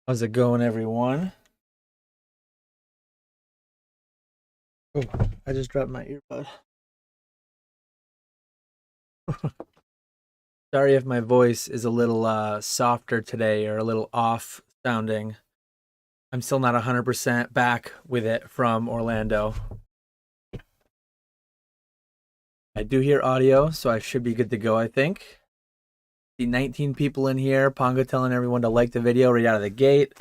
How's it going, everyone? Oh, I just dropped my earbud. Sorry if my voice is a little softer today or a little off sounding. I'm still not 100% back with it from Orlando. I do hear audio, so I should be good to go, I think. See 19 people in here. Ponga telling everyone to like the video right out of the gate.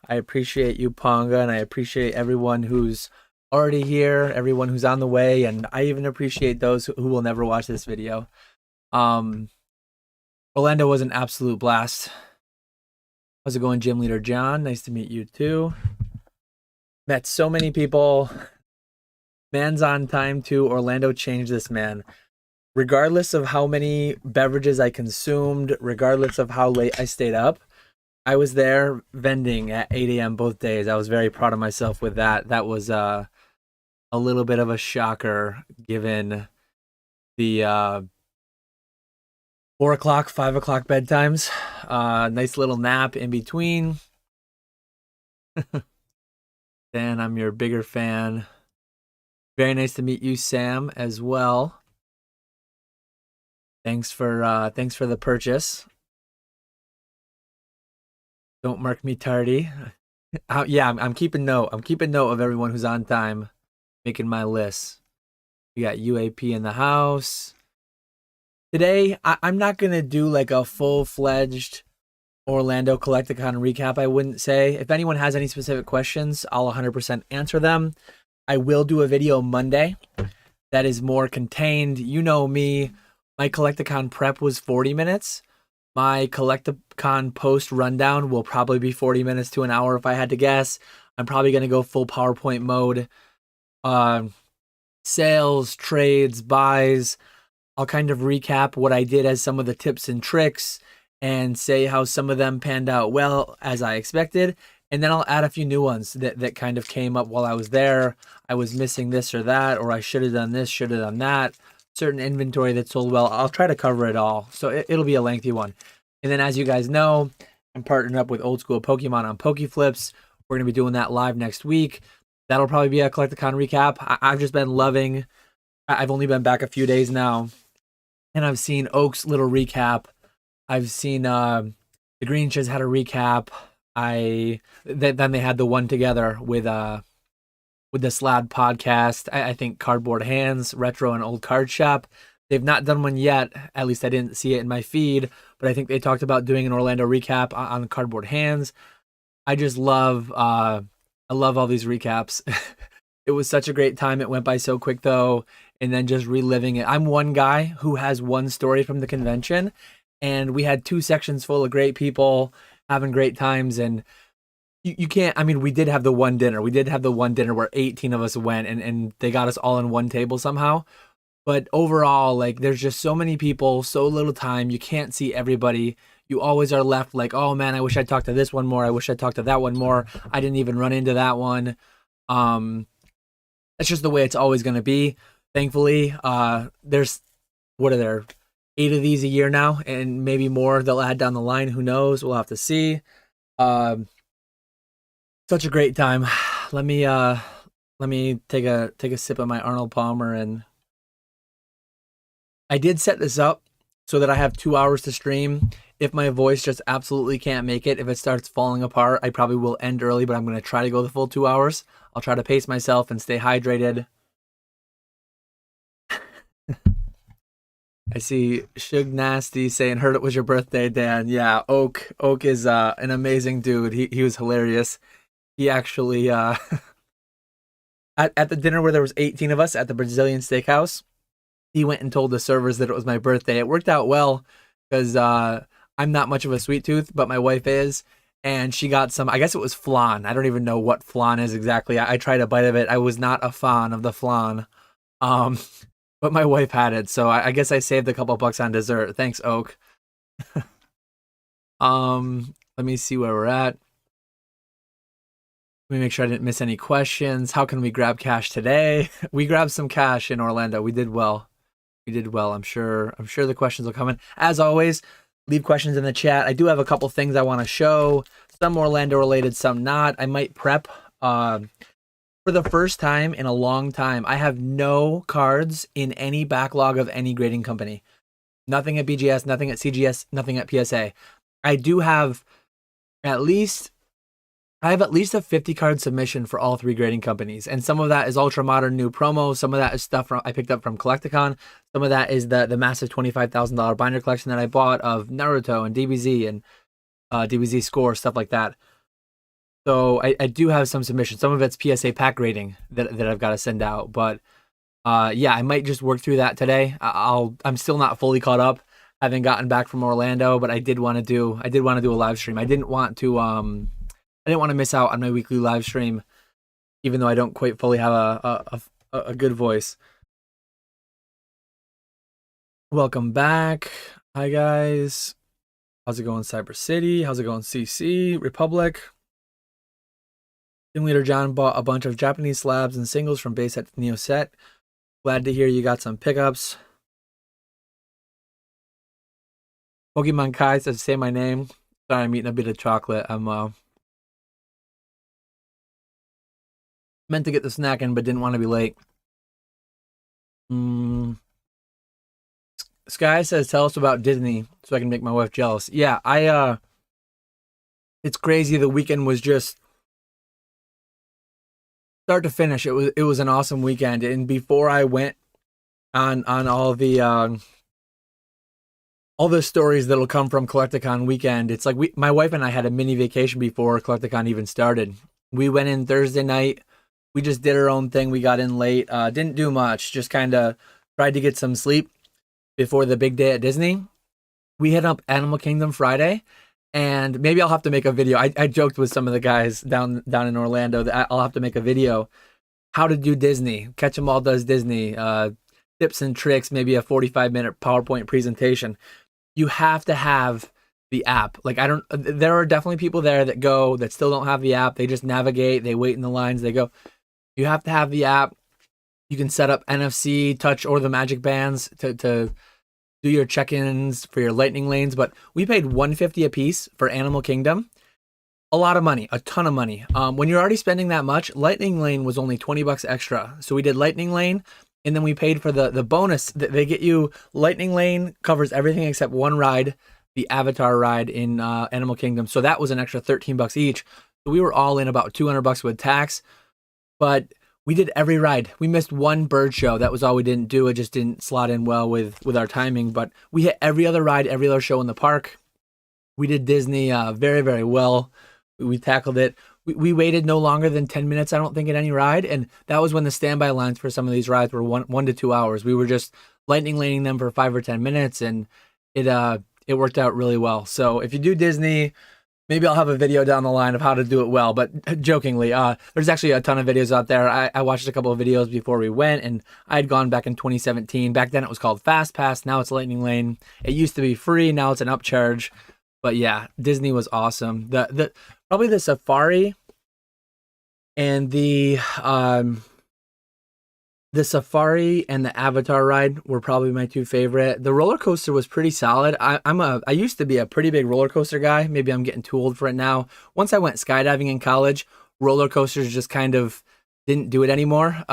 I appreciate you, Ponga, and I appreciate everyone who's already here, everyone who's on the way, and I even appreciate those who will never watch this video. Orlando was an absolute blast. How's it going, Gym Leader John? Nice to meet you too. Met so many people. Man's on time too. Orlando changed this man. Regardless of how many beverages I consumed, regardless of how late I stayed up, I was there vending at 8 a.m. both days. I was very proud of myself with that. That was a little bit of a shocker given the 4 o'clock, 5 o'clock bedtimes. Nice little nap in between. Dan, I'm your bigger fan. Very nice to meet you, Sam, as well. Thanks for the purchase. Don't mark me tardy. Yeah, I'm keeping note. I'm keeping note of everyone who's on time, making my list. We got UAP in the house. Today, I'm not going to do like a full-fledged Orlando Collecticon recap, I wouldn't say. If anyone has any specific questions, I'll 100% answer them. I will do a video Monday that is more contained. You know me, my Collecticon prep was 40 minutes. My Collecticon post rundown will probably be 40 minutes to an hour if I had to guess. I'm probably going to go full PowerPoint mode. Sales, trades, buys. I'll kind of recap what I did as some of the tips and tricks and say how some of them panned out well as I expected. And then I'll add a few new ones that kind of came up while I was there. I was missing this or that, or I should have done this, should have done that. Certain inventory that sold well. I'll try to cover it all. So it'll be a lengthy one. And then as you guys know, I'm partnering up with Old Skool Pokemon on Pokeflips. We're going to be doing that live next week. That'll probably be a Collecticon recap. I've just been loving. I've only been back a few days now. And I've seen Oak's little recap. I've seen the Green Shiz had a recap. Then they had the one together with the Slab podcast. I think Cardboard Hands, Retro, and Old Card Shop. They've not done one yet. At least I didn't see it in my feed. But I think they talked about doing an Orlando recap on Cardboard Hands. I just love, I love all these recaps. It was such a great time. It went by so quick though. And then just reliving it. I'm one guy who has one story from the convention. And we had 2 sections full of great people having great times. And you can't, I mean, we did have the one dinner. We did have the one dinner where 18 of us went and they got us all in one table somehow. But overall, like, there's just so many people, so little time. You can't see everybody. You always are left like, oh man, I wish I talked to this one more. I wish I talked to that one more. I didn't even run into that one. That's just the way it's always going to be. Thankfully, there's, what are there, 8 of these a year now, and maybe more they'll add down the line. Who knows? We'll have to see. Such a great time. Let me take a sip of my Arnold Palmer. And I did set this up so that I have 2 hours to stream. If my voice just absolutely can't make it, if it starts falling apart, I probably will end early, but I'm going to try to go the full 2 hours. I'll try to pace myself and stay hydrated. I see Shug Nasty saying, heard it was your birthday, Dan. Yeah, Oak is an amazing dude. He was hilarious. He actually, at the dinner where there was 18 of us at the Brazilian steakhouse, he went and told the servers that it was my birthday. It worked out well because I'm not much of a sweet tooth, but my wife is. And she got some, I guess it was flan. I don't even know what flan is exactly. I tried a bite of it. I was not a fan of the flan. But my wife had it, so I guess I saved a couple bucks on dessert. Thanks, Oak. Let me see where we're at. Let me make sure I didn't miss any questions. How can we grab cash today? We grabbed some cash in Orlando. We did well. We did well. I'm sure the questions will come in. As always, leave questions in the chat. I do have a couple things I want to show, some Orlando related, some not. I might prep. For the first time in a long time, I have no cards in any backlog of any grading company. Nothing at BGS, nothing at CGS, nothing at PSA. I do have at least a 50 card submission for all 3 grading companies. And some of that is ultra modern new promo. Some of that is stuff I picked up from Collecticon. Some of that is the massive $25,000 binder collection that I bought of Naruto and DBZ and DBZ Score, stuff like that. So I do have some submissions. Some of it's PSA pack grading that I've got to send out. But yeah, I might just work through that today. I'm still not fully caught up, having gotten back from Orlando, but I did want to do a live stream. I didn't want to miss out on my weekly live stream, even though I don't quite fully have a good voice. Welcome back. Hi guys. How's it going, Cyber City? How's it going, CC Republic? Team Leader John bought a bunch of Japanese slabs and singles from base at Neo Set. Glad to hear you got some pickups. Pokemon Kai says, say my name. Sorry, I'm eating a bit of chocolate. I'm meant to get the snack in, but didn't want to be late. Sky says, tell us about Disney so I can make my wife jealous. Yeah, it's crazy. The weekend was just start to finish. It was an awesome weekend. And before I went on all the stories that'll come from Collecticon weekend, it's like my wife and I had a mini vacation before Collecticon even started. We went in Thursday night. We just did our own thing. We got in late. Didn't do much. Just kind of tried to get some sleep before the big day at Disney. We hit up Animal Kingdom Friday, and maybe I'll have to make a video. I joked with some of the guys down in Orlando that I'll have to make a video how to do Disney. Ketchup all does Disney. Tips and tricks, maybe a 45-minute PowerPoint presentation. You have to have the app. Like, there are definitely people there that still don't have the app. They just navigate, they wait in the lines, they go. You have to have the app. You can set up NFC, touch, or the magic bands to do your check-ins for your lightning lanes. But we paid $150 a piece for Animal Kingdom. A lot of money, a ton of money. When you're already spending that much, lightning lane was only $20 extra. So we did lightning lane, and then we paid for the bonus. They get you. Lightning lane covers everything except one ride, the Avatar ride in Animal Kingdom. So that was an extra $13 each. So we were all in about $200 with tax. But we did every ride. We missed one bird show. That was all we didn't do. It just didn't slot in well with our timing. But we hit every other ride, every other show in the park. We did Disney very, very well. We tackled it. We waited no longer than 10 minutes, I don't think, at any ride. And that was when the standby lines for some of these rides were 1 to 2 hours. We were just lightning laning them for 5 or 10 minutes, and it worked out really well. So if you do Disney, maybe I'll have a video down the line of how to do it well. But jokingly, there's actually a ton of videos out there. I watched a couple of videos before we went, and I had gone back in 2017. Back then it was called Fast Pass. Now it's Lightning Lane. It used to be free. Now it's an upcharge. But yeah, Disney was awesome. Probably the Safari and the Safari and the Avatar ride were probably my 2 favorite. The roller coaster was pretty solid. I used to be a pretty big roller coaster guy. Maybe I'm getting too old for it now. Once I went skydiving in college, roller coasters just kind of didn't do it anymore.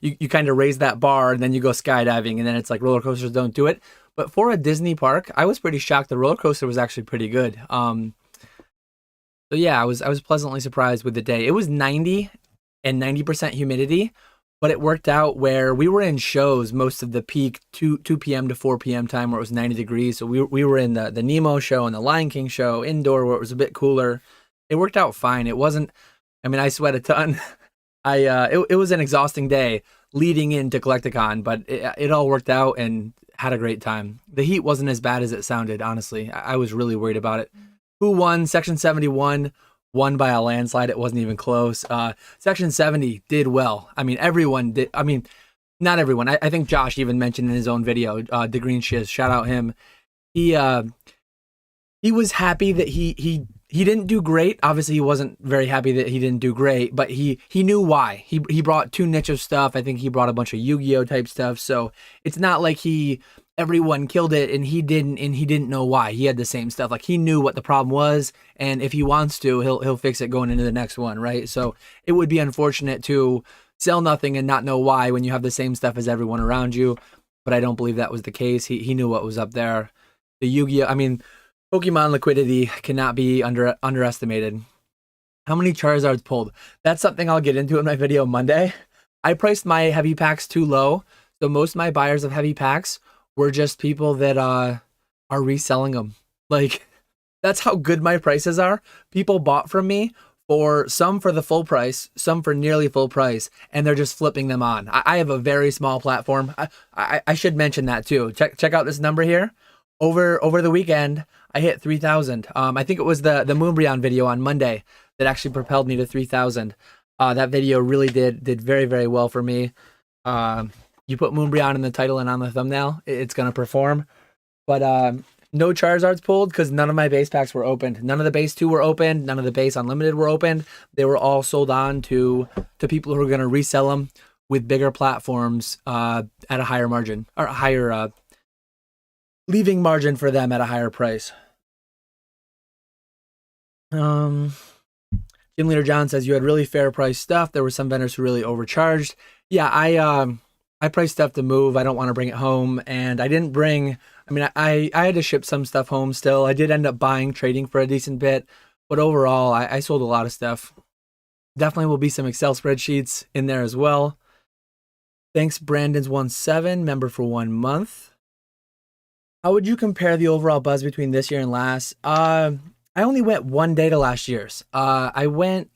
You kind of raise that bar and then you go skydiving, and then it's like roller coasters don't do it. But for a Disney park, I was pretty shocked. The roller coaster was actually pretty good. So yeah, I was pleasantly surprised with the day. It was 90 and 90% humidity, but it worked out where we were in shows most of the peak 2 p.m. to 4 p.m. time where it was 90 degrees. So we were in the Nemo show and the Lion King show indoor where it was a bit cooler. It worked out fine. It wasn't, I mean, I sweat a ton. It was an exhausting day leading into Collecticon, but it all worked out and had a great time. The heat wasn't as bad as it sounded, honestly. I was really worried about it. Who won? Section 71 won by a landslide. It wasn't even close. Section 70 did well. I mean, everyone did. I mean, not everyone. I think Josh even mentioned in his own video, the Green Shiz, shout out him. He was happy that he didn't do great. Obviously, he wasn't very happy that he didn't do great, but he knew why. He brought 2 niche of stuff. I think he brought a bunch of Yu-Gi-Oh type stuff. So it's not like he everyone killed it and he didn't know why. He had the same stuff. Like he knew what the problem was, and if he wants to, he'll fix it going into the next one, right? So it would be unfortunate to sell nothing and not know why when you have the same stuff as everyone around you. But I don't believe that was the case. He knew what was up there. The Yu-Gi-Oh, I mean, Pokemon liquidity cannot be underestimated. How many Charizards pulled? That's something I'll get into in my video Monday. I priced my heavy packs too low, so most of my buyers of heavy packs were just people that are reselling them. Like, that's how good my prices are. People bought from me for some for the full price, some for nearly full price, and they're just flipping them on. I have a very small platform. I should mention that too. Check out this number here. Over the weekend, I hit 3,000. I think it was the Moonbreon video on Monday that actually propelled me to 3,000. That video really did very, very well for me. You put Moonbreon in the title and on the thumbnail, it's going to perform. But no Charizards pulled because none of my base packs were opened. None of the base 2 were opened. None of the base Unlimited were opened. They were all sold on to people who are going to resell them with bigger platforms at a higher margin, or a higher leaving margin for them at a higher price. Gym Leader John says you had really fair price stuff. There were some vendors who really overcharged. Yeah, I priced stuff to move. I don't want to bring it home, and I didn't bring. I mean, I had to ship some stuff home still. I did end up trading for a decent bit, but overall, I sold a lot of stuff. Definitely will be some Excel spreadsheets in there as well. Thanks, Brandon's17, member for 1 month. How would you compare the overall buzz between this year and last? I only went 1 day to last year's. I went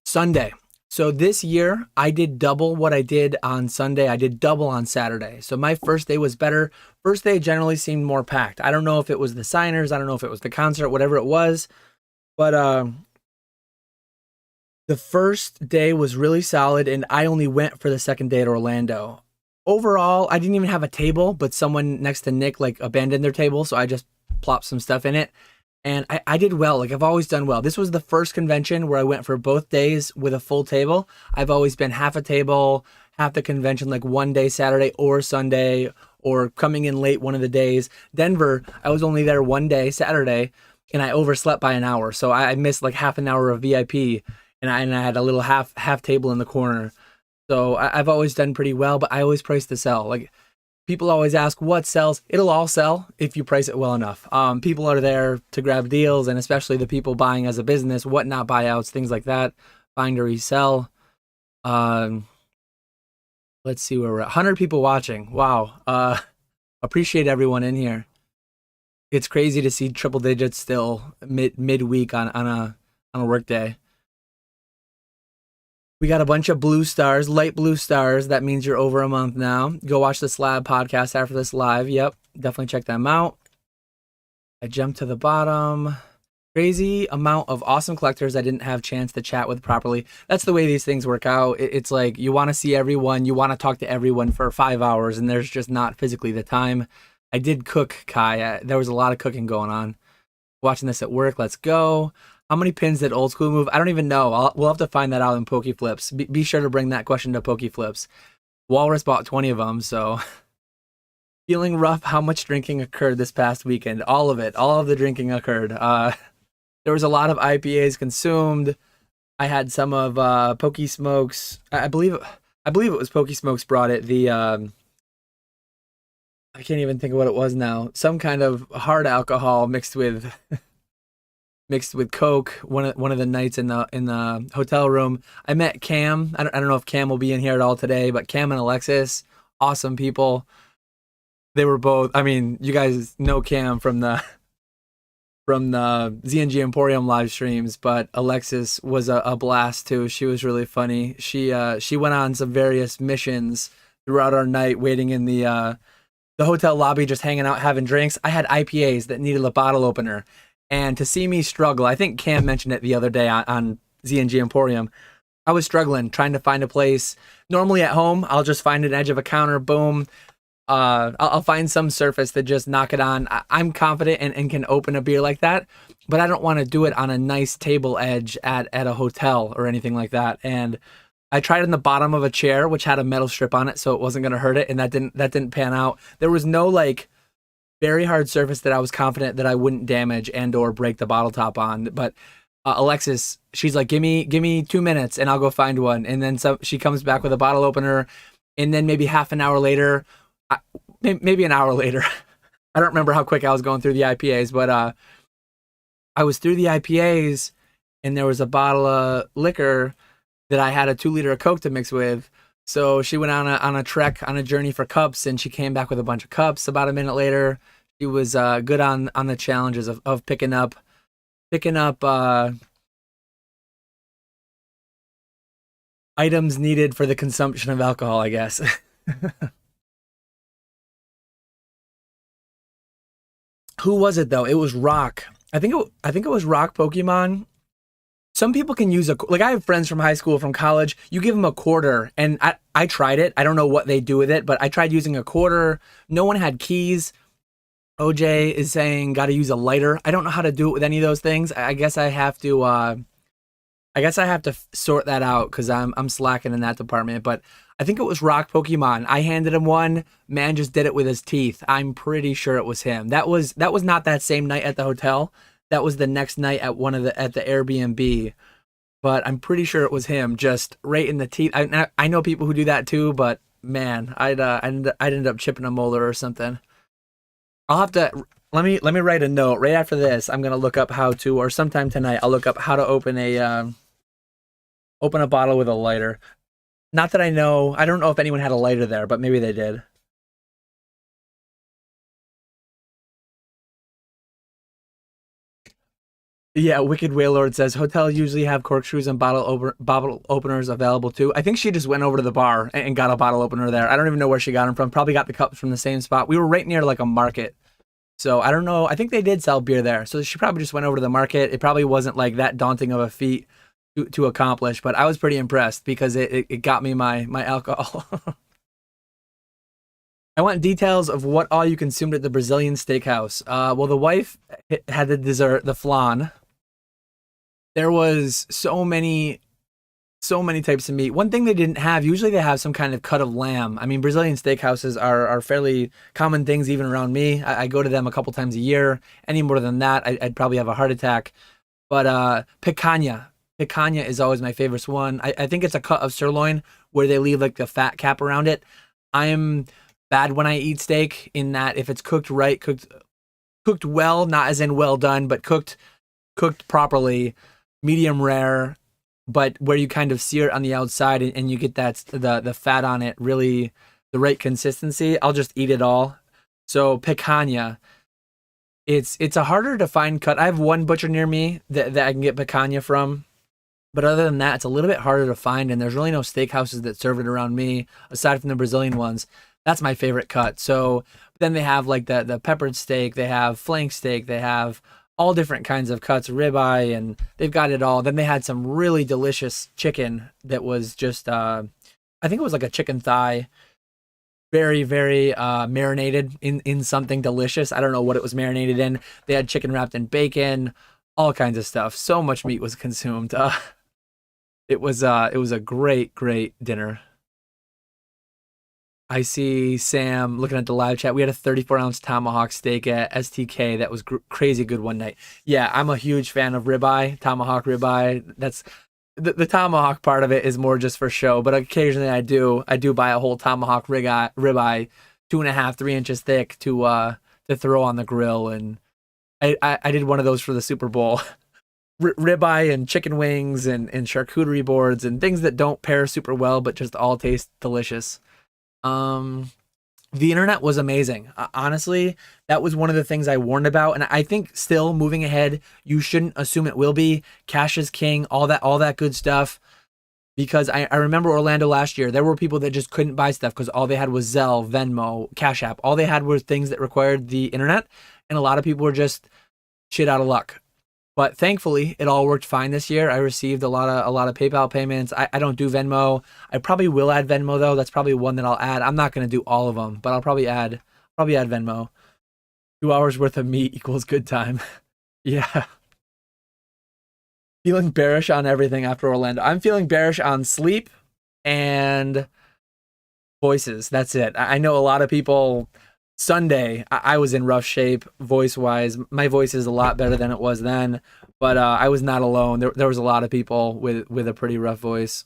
Sunday. So this year, I did double what I did on Sunday. I did double on Saturday. So my first day was better. First day generally seemed more packed. I don't know if it was the signers. I don't know if it was the concert, whatever it was. But the first day was really solid, and I only went for the second day at Orlando. Overall, I didn't even have a table, but someone next to Nick like abandoned their table, so I just plopped some stuff in it. And I did well. Like, I've always done well. This was the first convention where I went for both days with a full table. I've always been half a table, half the convention, like 1 day Saturday or Sunday, or coming in late one of the days. Denver, I was only there 1 day Saturday, and I overslept by an hour. So I missed like half an hour of VIP, and I had a little half table in the corner. So I've always done pretty well, but I always price to sell. Like, people always ask what sells. It'll all sell if you price it well enough. People are there to grab deals, and especially the people buying as a business, whatnot buyouts, things like that, buying to resell. Let's see where we're at. 100 people watching. Wow. Appreciate everyone in here. It's crazy to see triple digits still midweek on a work day. We got a bunch of blue stars, light blue stars. That means you're over a month now. Go watch the Slab podcast after this live. Yep, definitely check them out. I jumped to the bottom. Crazy amount of awesome collectors I didn't have a chance to chat with properly. That's the way these things work out. It's like you want to see everyone. You want to talk to everyone for 5 hours, and there's just not physically the time. I did cook, Kai. There was a lot of cooking going on. Watching this at work. Let's go. How many pins did Old Skool move? I don't even know. We'll have to find that out in PokeFlips. Be sure to bring that question to PokeFlips. Walrus bought 20 of them, so. Feeling rough, how much drinking occurred this past weekend? All of it. All of the drinking occurred. There was a lot of IPAs consumed. I had some of Pokesmokes. I believe it was Pokesmokes brought it. I can't even think of what it was now. Some kind of hard alcohol mixed with Coke. One of the nights in the hotel room, I met Cam. I don't know if Cam will be in here at all today, but Cam and Alexis, awesome people. They were both. I mean, you guys know Cam from the ZNG Emporium live streams, but Alexis was a blast too. She was really funny. She went on some various missions throughout our night, waiting in the hotel lobby, just hanging out, having drinks. I had IPAs that needed a bottle opener. And to see me struggle, I think Cam mentioned it the other day on ZNG Emporium. I was struggling, trying to find a place. Normally at home, I'll just find an edge of a counter, boom. I'll find some surface to just knock it on. I'm confident and can open a beer like that, but I don't want to do it on a nice table edge at a hotel or anything like that. And I tried in the bottom of a chair, which had a metal strip on it, so it wasn't gonna hurt it, and that didn't pan out. There was no like very hard surface that I was confident that I wouldn't damage and or break the bottle top on. But Alexis, she's like, give me 2 minutes and I'll go find one. And then she comes back with a bottle opener, and then maybe half an hour later, maybe an hour later, I don't remember how quick I was going through the IPAs, but I was through the IPAs, and there was a bottle of liquor that I had a 2 liter of Coke to mix with. So she went on a trek, on a journey for cups, and she came back with a bunch of cups. About a minute later, she was good on the challenges of picking up items needed for the consumption of alcohol, I guess. Who was it though? It was Rock. I think it was Rock Pokemon. Some people can use like I have friends from high school, from college. You give them a quarter, and I tried it. I don't know what they do with it, but I tried using a quarter. No one had keys. OJ is saying got to use a lighter. I don't know how to do it with any of those things. I guess I have to. I guess I have to sort that out because I'm slacking in that department. But I think it was Rock Pokemon. I handed him one. Man just did it with his teeth. I'm pretty sure it was him. That was not that same night at the hotel. That was the next night at at the Airbnb. But I'm pretty sure it was him, just right in the teeth. I know people who do that too, but man, I'd end up chipping a molar or something. I'll have to let me write a note right after this. I'm gonna look up how to, or sometime tonight, I'll look up how to open a bottle with a lighter. Not that I know. I don't know if anyone had a lighter there, but maybe they did. Yeah, Wicked Waylord says hotels usually have corkscrews and bottle openers available too. I think she just went over to the bar and got a bottle opener there. I don't even know where she got them from. Probably got the cups from the same spot. We were right near like a market. So I don't know. I think they did sell beer there. So she probably just went over to the market. It probably wasn't like that daunting of a feat to accomplish, but I was pretty impressed because it got me my alcohol. I want details of what all you consumed at the Brazilian steakhouse. Well, the wife had the dessert, the flan. There was so many types of meat. One thing they didn't have, usually they have some kind of cut of lamb. I mean, Brazilian steakhouses are fairly common things even around me. I go to them a couple times a year. Any more than that, I'd probably have a heart attack. But picanha. Picanha is always my favorite one. I think it's a cut of sirloin where they leave like the fat cap around it. I'm bad when I eat steak in that if it's cooked right, cooked well, not as in well done, but cooked properly, medium rare, but where you kind of sear it on the outside and you get the fat on it, really the right consistency, I'll just eat it all. So picanha, it's a harder to find cut. I have one butcher near me that I can get picanha from, but other than that, it's a little bit harder to find, and there's really no steakhouses that serve it around me aside from the Brazilian ones. That's my favorite cut. So then they have like the peppered steak, they have flank steak, they have all different kinds of cuts, ribeye, and they've got it all. Then they had some really delicious chicken that was just, I think it was like a chicken thigh, very, very marinated in something delicious. I don't know what it was marinated in. They had chicken wrapped in bacon, all kinds of stuff. So much meat was consumed. It was a great, great dinner. I see Sam looking at the live chat. We had a 34-ounce tomahawk steak at STK that was crazy good one night. Yeah, I'm a huge fan of ribeye, tomahawk ribeye. That's the tomahawk part of it is more just for show, but occasionally I do buy a whole tomahawk ribeye, 2.5, 3 inches thick to throw on the grill, and I did one of those for the Super Bowl. Ribeye and chicken wings and charcuterie boards and things that don't pair super well, but just all taste delicious. Um, the internet was amazing. Honestly, that was one of the things I warned about, and I think still moving ahead, you shouldn't assume it will be. Cash is king, all that good stuff. Because I remember Orlando last year, there were people that just couldn't buy stuff because all they had was Zelle, Venmo, Cash App. All they had were things that required the internet, and a lot of people were just shit out of luck. But thankfully, it all worked fine this year. I received a lot of PayPal payments. I don't do Venmo. I probably will add Venmo though. That's probably one that I'll add. I'm not gonna do all of them, but I'll probably add Venmo. 2 hours worth of meat equals good time. Yeah. Feeling bearish on everything after Orlando. I'm feeling bearish on sleep. and voices. That's it. I know a lot of people. Sunday, I was in rough shape voice wise. My voice is a lot better than it was then, but I was not alone. There was a lot of people with a pretty rough voice.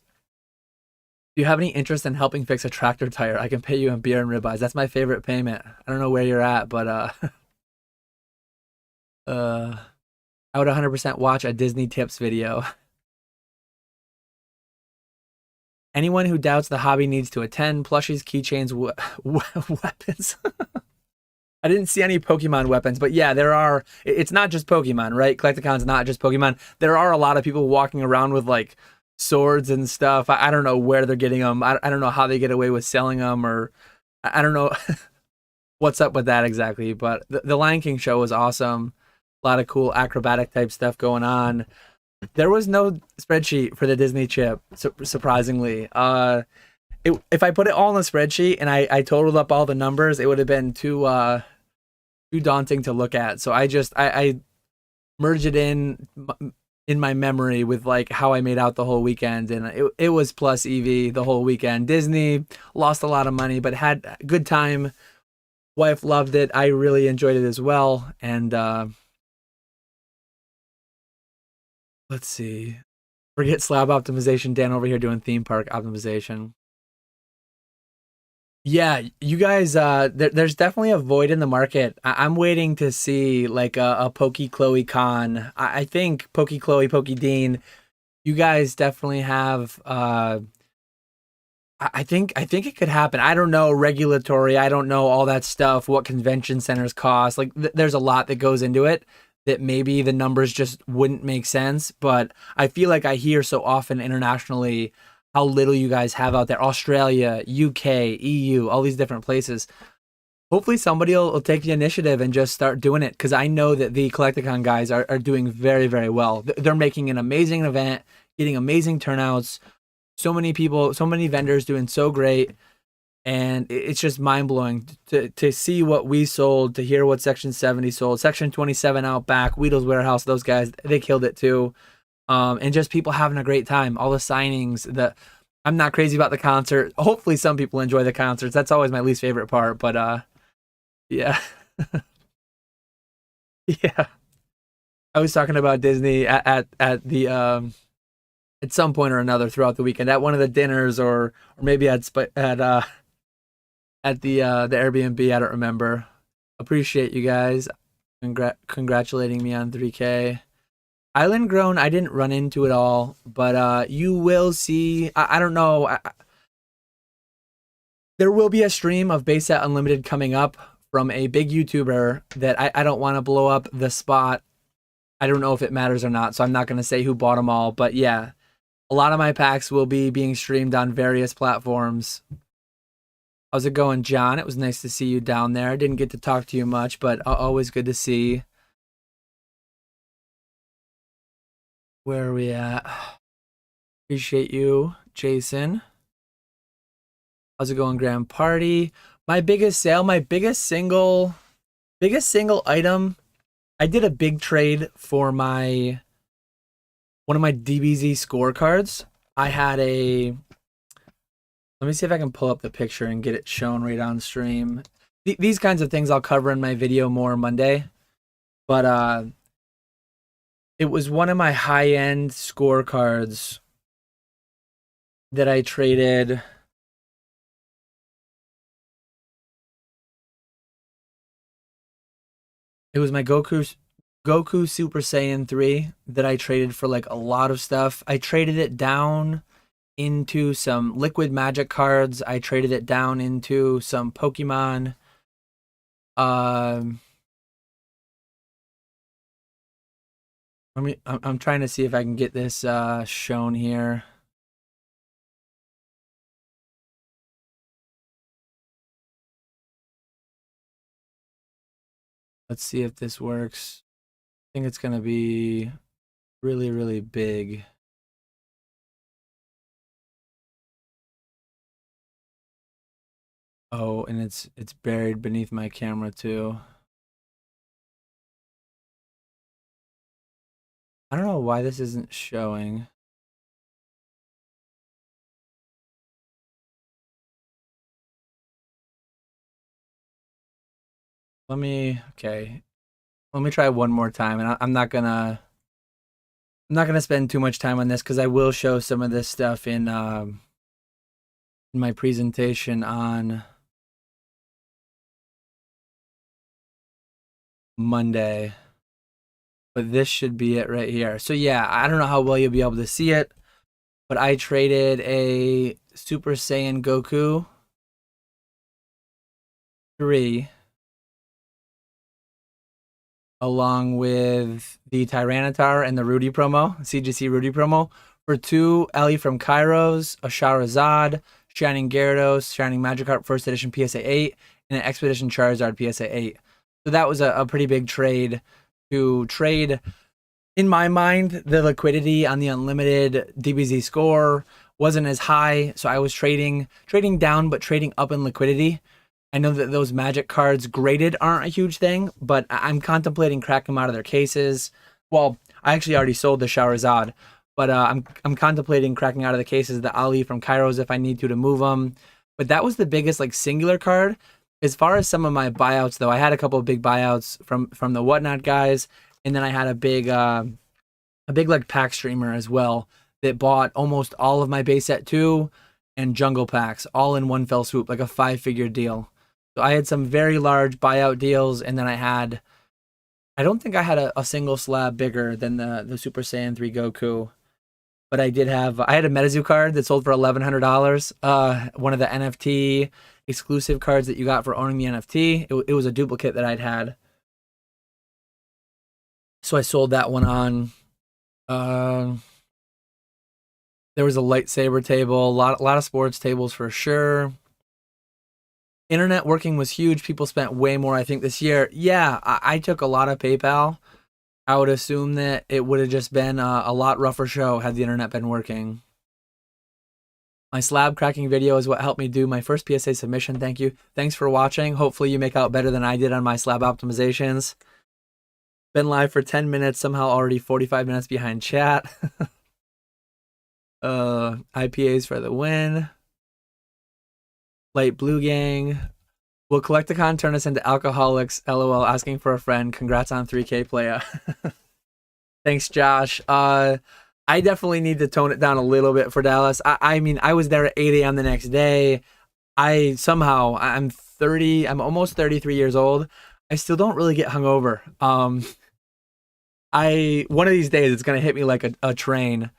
Do you have any interest in helping fix a tractor tire? I can pay you in beer and ribeyes. That's my favorite payment. I don't know where you're at, but uh, I would 100% watch a Disney tips video. Anyone who doubts the hobby needs to attend. Plushies, keychains, weapons. I didn't see any Pokemon weapons, but yeah, there are. It's not just Pokemon, right? Collecticon's not just Pokemon. There are a lot of people walking around with like swords and stuff. I don't know where they're getting them. I don't know how they get away with selling them, or I don't know what's up with that exactly. But the Lion King show was awesome. A lot of cool acrobatic type stuff going on. There was no spreadsheet for the Disney chip, surprisingly. If I put it all in a spreadsheet and I totaled up all the numbers, it would have been too daunting to look at. So I merged it in my memory with like how I made out the whole weekend, and it was plus EV the whole weekend. Disney lost a lot of money, but had a good time. Wife loved it. I really enjoyed it as well. And let's see. Forget slab optimization. Dan over here doing theme park optimization. Yeah, you guys, there's definitely a void in the market. I'm waiting to see like a Pokey Chloe Con. I think Pokey Chloe, Pokey Dean, you guys definitely have. I think it could happen. I don't know regulatory. I don't know all that stuff. What convention centers cost. Like, there's a lot that goes into it that maybe the numbers just wouldn't make sense. But I feel like I hear so often internationally how little you guys have out there. Australia, UK, EU, all these different places. Hopefully somebody will take the initiative and just start doing it, because I know that the Collecticon guys are doing very, very well. They're making an amazing event, getting amazing turnouts, so many people, so many vendors doing so great. And it's just mind blowing to see what we sold, to hear what Section 70 sold. Section 27 out back, Weedle's Warehouse, those guys, they killed it too. And just people having a great time. All the signings. I'm not crazy about the concert. Hopefully, some people enjoy the concerts. That's always my least favorite part. But yeah, yeah. I was talking about Disney at the at some point or another throughout the weekend, at one of the dinners, or maybe at the Airbnb. I don't remember. Appreciate you guys congratulating me on 3K. Island Grown, I didn't run into it all, but you will see. I don't know. There will be a stream of Base Set Unlimited coming up from a big YouTuber that I don't want to blow up the spot. I don't know if it matters or not, so I'm not going to say who bought them all. But yeah, a lot of my packs will be being streamed on various platforms. How's it going, John? It was nice to see you down there. I didn't get to talk to you much, but always good to see. Where are we at? Appreciate you, Jason. How's it going, Grand Party? My biggest sale, my biggest single item. I did a big trade for my one of my DBZ scorecards. I had a. Let me see if I can pull up the picture and get it shown right on stream. These kinds of things I'll cover in my video more Monday. But it was one of my high-end scorecards that I traded. It was my Goku Super Saiyan 3 that I traded for like a lot of stuff. I traded it down into some liquid magic cards. I traded it down into some Pokemon. Um I'm trying to see if I can get this shown here. Let's see if this works. I think it's gonna be really, really big. Oh, and it's buried beneath my camera too. I don't know why this isn't showing. Okay. Let me try one more time, and I'm not gonna spend too much time on this because I will show some of this stuff in my presentation on Monday. But this should be it right here. So yeah, I don't know how well you'll be able to see it, but I traded a Super Saiyan Goku 3 along with the Tyranitar and the Rudy promo, CGC Rudy promo, for 2 Ellie from Kairos, a Charizard, Shining Gyarados, Shining Magikarp First Edition PSA 8, and an Expedition Charizard PSA 8. So that was a pretty big trade to trade. In my mind, the liquidity on the unlimited DBZ score wasn't as high, so I was trading down, but trading up in liquidity. I know that those magic cards graded aren't a huge thing, but I'm contemplating cracking them out of their cases. Well, I actually already sold the Charizard, but I'm contemplating cracking out of the cases the Ali from Kairos if I need to move them. But that was the biggest like singular card. As far as some of my buyouts, though, I had a couple of big buyouts from the Whatnot guys, and then I had a big like pack streamer as well that bought almost all of my base set 2 and jungle packs all in one fell swoop, like a 5-figure deal. So I had some very large buyout deals, and then I don't think I had a single slab bigger than the Super Saiyan 3 Goku, but I had a Metazoo card that sold for $1,100. One of the NFT exclusive cards that you got for owning the NFT. It was a duplicate that I'd had, so I sold that one on. There was a lightsaber table, a lot of sports tables for sure. Internet working was huge. People spent way more, I think, this year. Yeah, I took a lot of PayPal. I would assume that it would have just been a lot rougher show had the internet been working. My slab cracking video is what helped me do my first PSA submission. Thank you. Thanks for watching. Hopefully you make out better than I did on my slab optimizations. Been live for 10 minutes, somehow already 45 minutes behind chat. IPAs for the win. Light Blue Gang. Will Collecticon turn us into alcoholics? LOL, asking for a friend. Congrats on 3K playa. Thanks, Josh. I definitely need to tone it down a little bit for Dallas. I mean, I was there at 8 a.m. the next day. I'm almost 33 years old. I still don't really get hungover. One of these days it's gonna hit me like a train.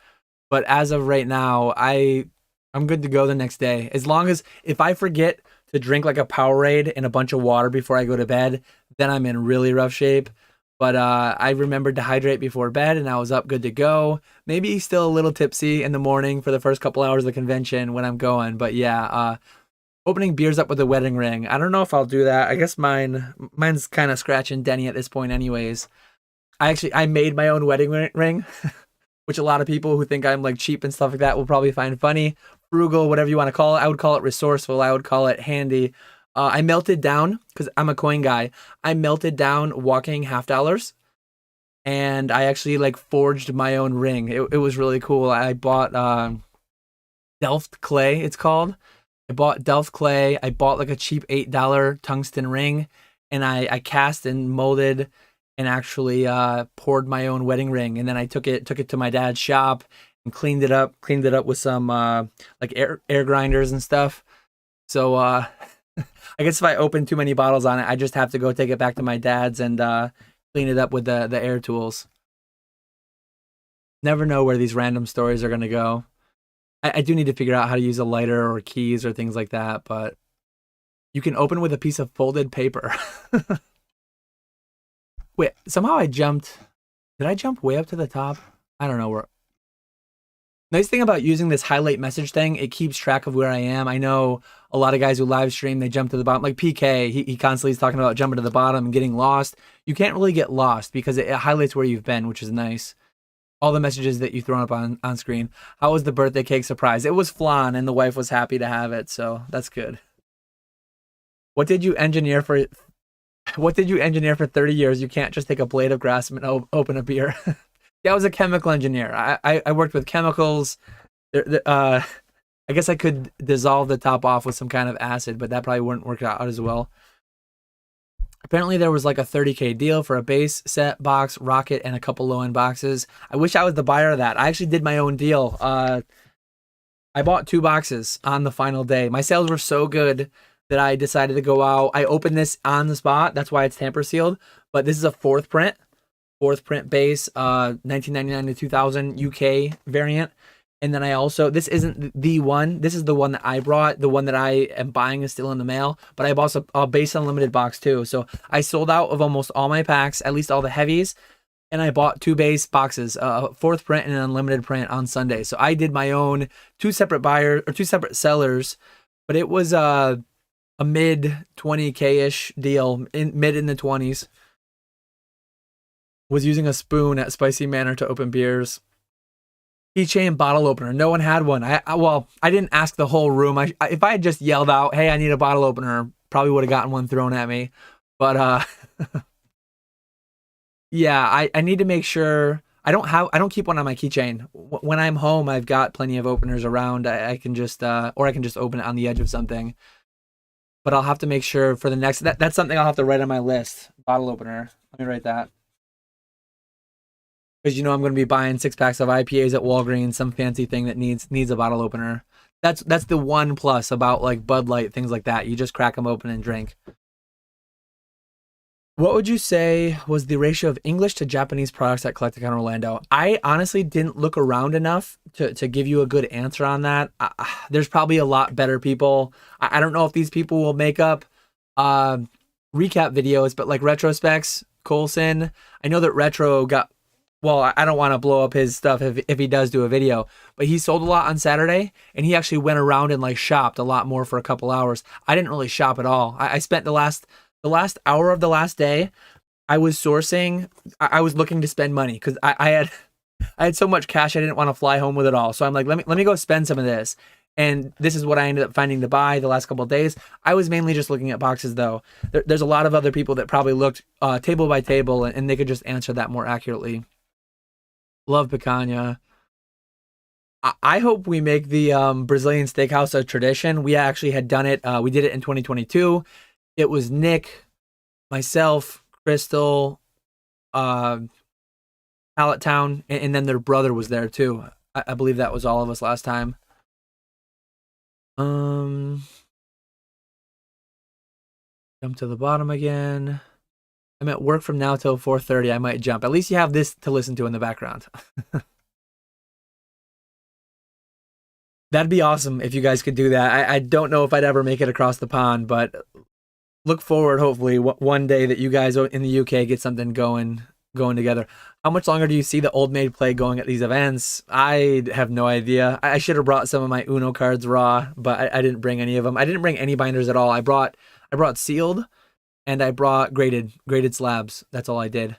But as of right now, I'm good to go the next day. As long as if I forget to drink like a Powerade and a bunch of water before I go to bed, then I'm in really rough shape. But I remembered to hydrate before bed, and I was up good to go. Maybe still a little tipsy in the morning for the first couple hours of the convention when I'm going. But yeah, opening beers up with a wedding ring. I don't know if I'll do that. I guess mine's kind of scratching Denny at this point anyways. I made my own wedding ring, which a lot of people who think I'm like cheap and stuff like that will probably find funny. Frugal, whatever you want to call it. I would call it resourceful. I would call it handy. I melted down, because I'm a coin guy, I melted down walking $50, and I actually like forged my own ring. It was really cool. I bought Delft clay, it's called. I bought Delft clay. I bought like a cheap $8 tungsten ring, and I cast and molded and actually poured my own wedding ring. And then I took it to my dad's shop and cleaned it up with some like air grinders and stuff. So I guess if I open too many bottles on it, I just have to go take it back to my dad's and clean it up with the air tools. Never know where these random stories are gonna go. I do need to figure out how to use a lighter or keys or things like that, but you can open with a piece of folded paper. Wait, somehow I jumped. Did I jump way up to the top? I don't know where. Nice thing about using this highlight message thing, it keeps track of where I am. I know a lot of guys who live stream, they jump to the bottom. Like PK, he constantly is talking about jumping to the bottom and getting lost. You can't really get lost because it highlights where you've been, which is nice. All the messages that you've thrown up on screen. How was the birthday cake surprise? It was flan, and the wife was happy to have it, so that's good. What did you engineer for 30 years? You can't just take a blade of grass and open a beer. Yeah, I was a chemical engineer. I worked with chemicals. I guess I could dissolve the top off with some kind of acid, but that probably wouldn't work out as well. Apparently there was like a 30K deal for a base set box, rocket, and a couple low-end boxes. I wish I was the buyer of that. I actually did my own deal. I bought 2 boxes on the final day. My sales were so good that I decided to go out. I opened this on the spot. That's why it's tamper sealed. But this is a fourth print base, 1999 to 2000 UK variant. And then I also, this isn't the one. This is the one that I brought. The one that I am buying is still in the mail. But I bought a base unlimited box too. So I sold out of almost all my packs, at least all the heavies. And I bought 2 base boxes, a fourth print and an unlimited print on Sunday. So I did my own 2 separate buyers or 2 separate sellers. But it was a mid 20K-ish deal, mid in the 20s. Was using a spoon at Spicy Manor to open beers. Keychain bottle opener. No one had one. I didn't ask the whole room. If I had just yelled out, "Hey, I need a bottle opener," probably would have gotten one thrown at me. But yeah, I need to make sure I don't keep one on my keychain. When I'm home, I've got plenty of openers around. I can just or I can just open it on the edge of something. But I'll have to make sure for the next that's something I'll have to write on my list. Bottle opener. Let me write that. Because you know I'm going to be buying 6 packs of IPAs at Walgreens, some fancy thing that needs a bottle opener. That's the one plus about like Bud Light, things like that. You just crack them open and drink. What would you say was the ratio of English to Japanese products at Collecticon Orlando? I honestly didn't look around enough to give you a good answer on that. There's probably a lot better people. I don't know if these people will make up recap videos, but like Retrospects, Colson, I know that Retro got... Well, I don't want to blow up his stuff if he does do a video, but he sold a lot on Saturday, and he actually went around and like shopped a lot more for a couple hours. I didn't really shop at all. I spent the last hour of the last day, I was sourcing. I was looking to spend money because I had so much cash I didn't want to fly home with it all. So I'm like, let me go spend some of this. And this is what I ended up finding to buy the last couple of days. I was mainly just looking at boxes though. There's a lot of other people that probably looked table by table and they could just answer that more accurately. Love picanha. I hope we make the Brazilian steakhouse a tradition. We actually had done it. We did it in 2022. It was Nick, myself, Crystal, Pallet Town, and then their brother was there too. I believe that was all of us last time. Jump to the bottom again. I'm at work from now till 4:30. I might jump. At least you have this to listen to in the background. That'd be awesome if you guys could do that. I don't know if I'd ever make it across the pond, but look forward, hopefully, one day that you guys in the UK get something going together. How much longer do you see the Old Maid play going at these events? I have no idea. I should have brought some of my Uno cards raw, but I didn't bring any of them. I didn't bring any binders at all. I brought sealed. And I brought graded slabs. That's all I did.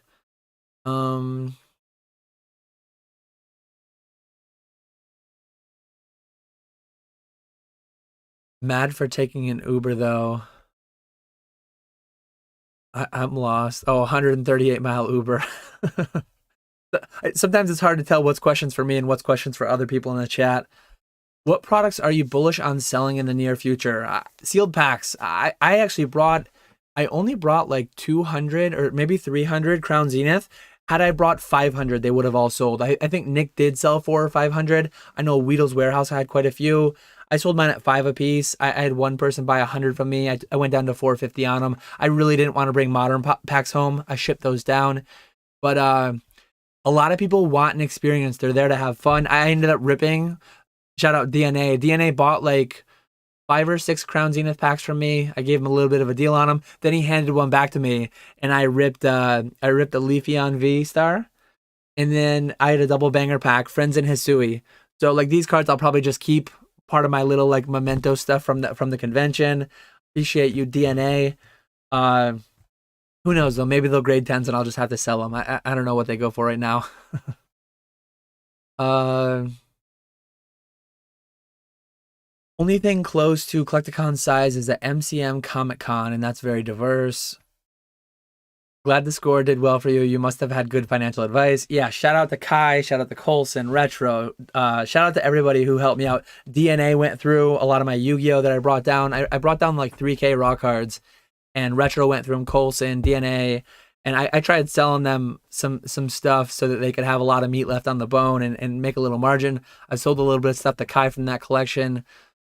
Mad for taking an Uber though. I'm lost. Oh, 138-mile Uber. Sometimes it's hard to tell what's questions for me and what's questions for other people in the chat. What products are you bullish on selling in the near future? Sealed packs. I only brought like 200 or maybe 300 Crown Zenith. Had I brought 500, they would have all sold. I think Nick did sell 400 or 500. I know Weedle's Warehouse had quite a few. I sold mine at 5 a piece. I had one person buy 100 from me. I went down to 450 on them. I really didn't want to bring modern packs home. I shipped those down. But a lot of people want an experience. They're there to have fun. I ended up ripping. Shout out DNA. DNA bought like 5 or 6 Crown Zenith packs from me. I gave him a little bit of a deal on them. Then he handed one back to me, and I ripped a Leafeon V Star, and then I had a double banger pack, Friends and Hisui. So like these cards, I'll probably just keep part of my little like memento stuff from the convention. Appreciate you, DNA. Who knows though? Maybe they'll grade 10s, and I'll just have to sell them. I don't know what they go for right now. Only thing close to Collecticon size is the MCM Comic Con, and that's very diverse. Glad the score did well for you. You must have had good financial advice. Yeah, shout out to Kai, shout out to Colson, Retro. Shout out to everybody who helped me out. DNA went through a lot of my Yu-Gi-Oh that I brought down. I brought down like 3K raw cards, and Retro went through them, Colson, DNA, and I tried selling them some stuff so that they could have a lot of meat left on the bone and make a little margin. I sold a little bit of stuff to Kai from that collection,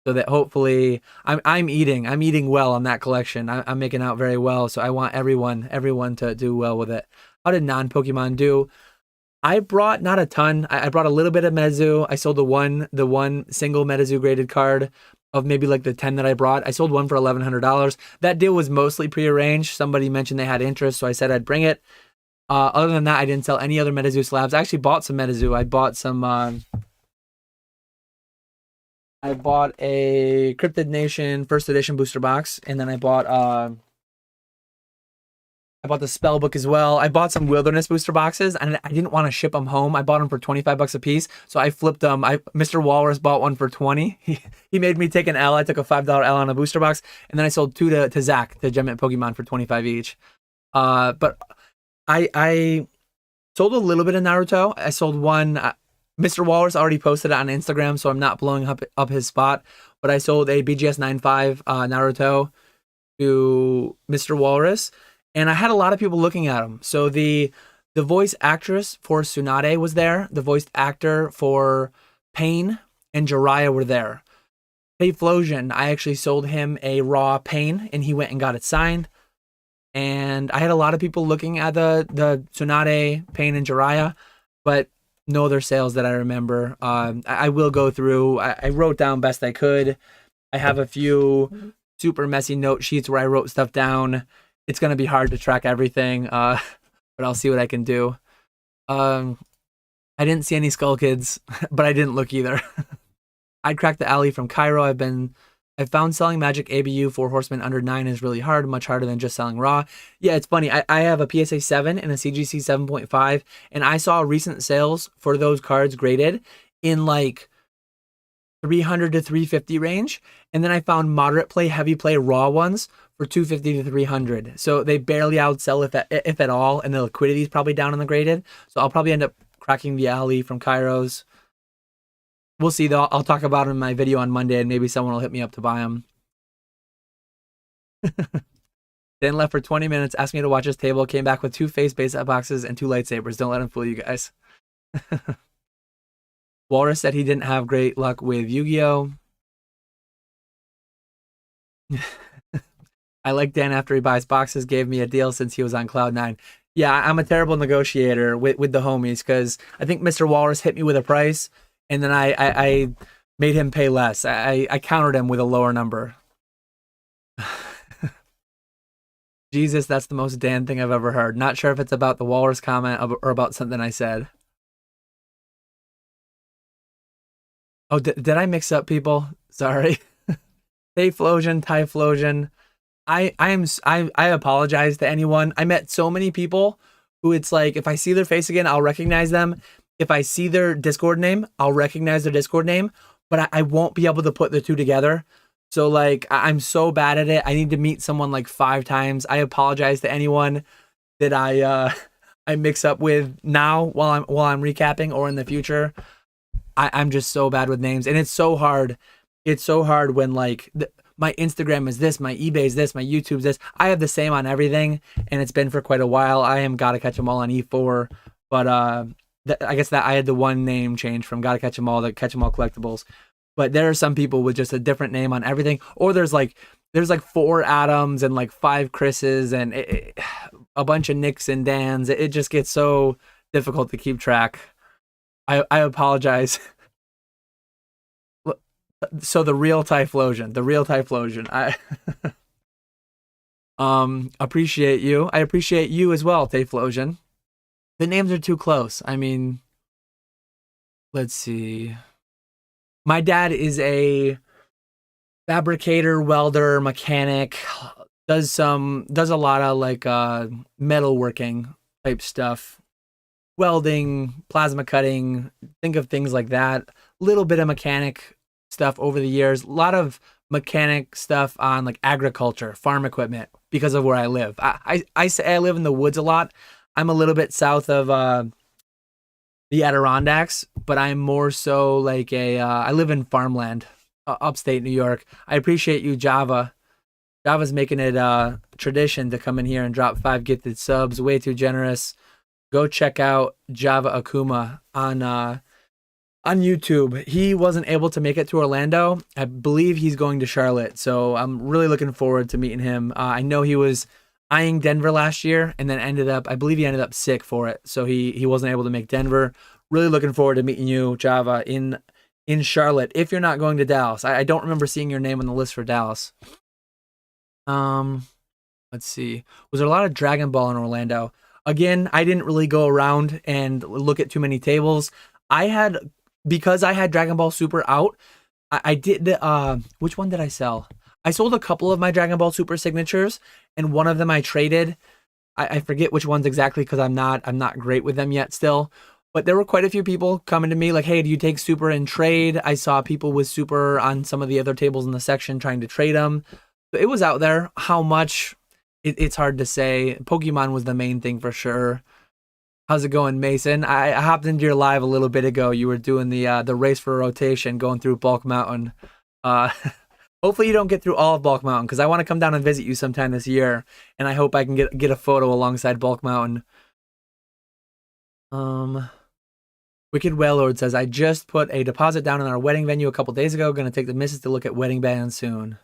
so that hopefully I'm eating well on that collection. I'm making out very well, so I want everyone to do well with it. How did non-Pokemon do? I brought not a ton. I brought a little bit of Metazu. I sold the one single Metazu graded card of maybe like the 10 that I brought. I sold one for $1,100. That deal was mostly prearranged. Somebody mentioned they had interest, so I said I'd bring it. Other than that, I didn't sell any other Metazu slabs. I actually bought some Metazu. I bought some. I bought a Cryptid Nation first edition booster box, and then I bought the spell book as well. I bought some wilderness booster boxes, and I didn't want to ship them home. I bought them for $25 a piece, so I flipped them. Mr. Walrus bought one for 20. He made me take an L. I took a $5 L on a booster box, and then I sold two to Zach, to Gem Pokemon, for 25 each. But I sold a little bit of Naruto. I sold one. Mr. Walrus already posted it on Instagram, so I'm not blowing up his spot. But I sold a BGS 9.5 Naruto to Mr. Walrus, and I had a lot of people looking at him. So the voice actress for Tsunade was there. The voice actor for Pain and Jiraiya were there. Payflosion, I actually sold him a raw Pain, and he went and got it signed. And I had a lot of people looking at the Tsunade, Pain, and Jiraiya, but no other sales that I remember. I will go through. I wrote down best I could. I have a few super messy note sheets where I wrote stuff down. It's going to be hard to track everything, but I'll see what I can do. I didn't see any Skull Kids, but I didn't look either. I'd cracked the alley from Cairo. I've found selling Magic ABU 4 Horsemen under 9 is really hard, much harder than just selling raw. Yeah, it's funny. I have a PSA 7 and a CGC 7.5, and I saw recent sales for those cards graded in like 300 to 350 range, and then I found moderate play, heavy play raw ones for 250 to 300. So they barely outsell if at all, and the liquidity is probably down on the graded. So I'll probably end up cracking the alley from Cairo's. We'll see, though. I'll talk about it in my video on Monday, and maybe someone will hit me up to buy them. Then left for 20 minutes, asked me to watch his table, came back with 2 face base boxes and 2 lightsabers. Don't let him fool you guys. Walrus said he didn't have great luck with Yu-Gi-Oh! I like Dan after he buys boxes, gave me a deal since he was on Cloud9. Yeah, I'm a terrible negotiator with the homies, because I think Mr. Walrus hit me with a price, and then I made him pay less. I countered him with a lower number. Jesus, that's the most Dan thing I've ever heard. Not sure if it's about the Walrus comment or about something I said. Oh, did I mix up people? Sorry. Typhlosion, Typhlosion. I apologize to anyone. I met so many people who it's like, if I see their face again, I'll recognize them. If I see their Discord name, I'll recognize their Discord name, but I won't be able to put the two together. So like, I'm so bad at it. I need to meet someone like 5 times. I apologize to anyone that I mix up with now while I'm recapping or in the future. I'm just so bad with names, and it's so hard. It's so hard when like my Instagram is this, my eBay is this, my YouTube's this. I have the same on everything, and it's been for quite a while. I am Gotta Catch 'Em All on E4, but I guess that I had the one name change from Gotta Catch 'Em All to Catch 'Em All Collectibles. But there are some people with just a different name on everything, or there's like 4 Adams and like 5 Chris's and a bunch of Nicks and Dans. It just gets so difficult to keep track. I apologize. So the real Typhlosion. I appreciate you. I appreciate you as well, Typhlosion. The names are too close. I mean, let's see. My dad is a fabricator, welder, mechanic, does a lot of like metalworking type stuff. Welding, plasma cutting, think of things like that. Little bit of mechanic stuff over the years. A lot of mechanic stuff on like agriculture, farm equipment, because of where I live. I say I live in the woods a lot. I'm a little bit south of the Adirondacks, but I'm more so like I live in farmland, upstate New York. I appreciate you, Java Java's making it a tradition to come in here and drop 5 gifted subs. Way too generous. Go check out Java Akuma on YouTube. He wasn't able to make it to Orlando. I believe he's going to Charlotte, so I'm really looking forward to meeting him. I know he was eyeing Denver last year and then I believe he ended up sick for it, so he wasn't able to make Denver. Really looking forward to meeting you, Java, in Charlotte, if you're not going to Dallas. I don't remember seeing your name on the list for Dallas. Let's see. Was there a lot of Dragon Ball in Orlando? Again, I didn't really go around and look at too many tables. Because I had Dragon Ball Super out, I did which one did I sell? I sold a couple of my Dragon Ball Super signatures, and one of them I traded. I forget which ones exactly because I'm not great with them yet still. But there were quite a few people coming to me like, hey, do you take Super and trade? I saw people with Super on some of the other tables in the section trying to trade them. So it was out there. How much? It's hard to say. Pokemon was the main thing for sure. How's it going, Mason? I hopped into your live a little bit ago. You were doing the race for rotation, going through Bulk Mountain. Hopefully you don't get through all of Bulk Mountain, because I want to come down and visit you sometime this year, and I hope I can get a photo alongside Bulk Mountain. Wicked Wellord says, I just put a deposit down in our wedding venue a couple days ago. Going to take the missus to look at wedding bands soon.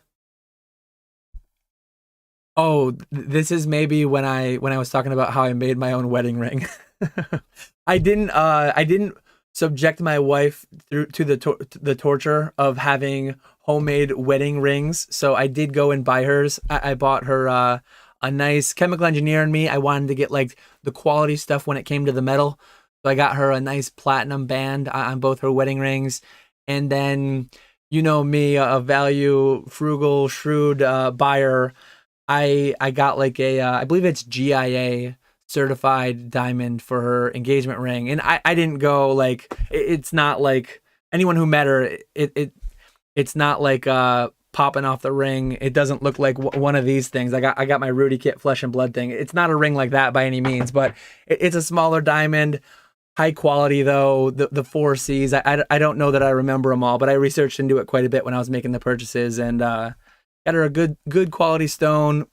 Oh, this is maybe when I was talking about how I made my own wedding ring. I didn't subject my wife to the torture of having homemade wedding rings. So I did go and buy hers. I bought her a nice chemical engineer in me. I wanted to get like the quality stuff when it came to the metal. So I got her a nice platinum band on both her wedding rings. And then, you know me, a value frugal, shrewd buyer. I got like I believe it's GIA certified diamond for her engagement ring. And I didn't go like, it's not like anyone who met her, it's not like popping off the ring. It doesn't look like one of these things. I got my Rudy Kit flesh and blood thing. It's not a ring like that by any means, but it's a smaller diamond. High quality though, the 4Cs. I don't know that I remember them all, but I researched into it quite a bit when I was making the purchases, and got her a good quality stone,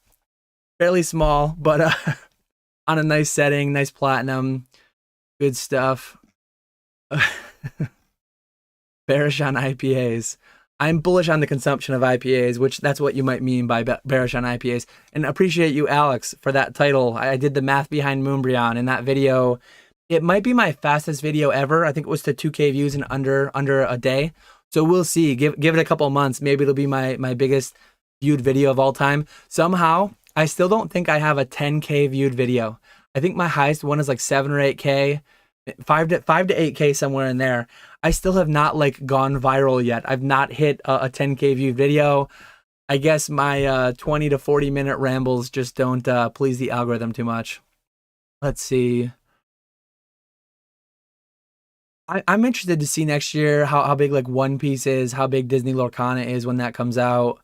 fairly small, but on a nice setting, nice platinum, good stuff. Bearish on IPAs. I'm bullish on the consumption of IPAs, which that's what you might mean by bearish on IPAs. And appreciate you, Alex, for that title. I did the math behind Moonbryon in that video. It might be my fastest video ever. I think it was to 2K views in under a day. So we'll see. Give it a couple of months. Maybe it'll be my biggest viewed video of all time. Somehow, I still don't think I have a 10K viewed video. I think my highest one is like 7 or 8K, 5 to 8K, somewhere in there. I still have not like gone viral yet. I've not hit a 10K viewed video. I guess my 20 to 40 minute rambles just don't please the algorithm too much. Let's see. I'm interested to see next year how big like One Piece is, how big Disney Lorcana is when that comes out.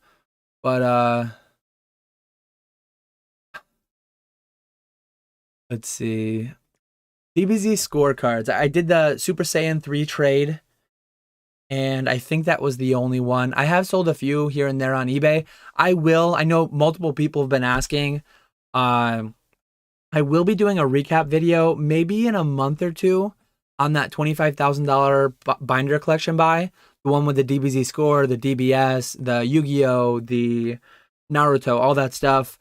But let's see. DBZ scorecards. I did the Super Saiyan 3 trade, and I think that was the only one. I have sold a few here and there on eBay. I know multiple people have been asking. I will be doing a recap video maybe in a month or two on that $25,000 binder collection buy. The one with the DBZ score, the DBS, the Yu-Gi-Oh, the Naruto, all that stuff.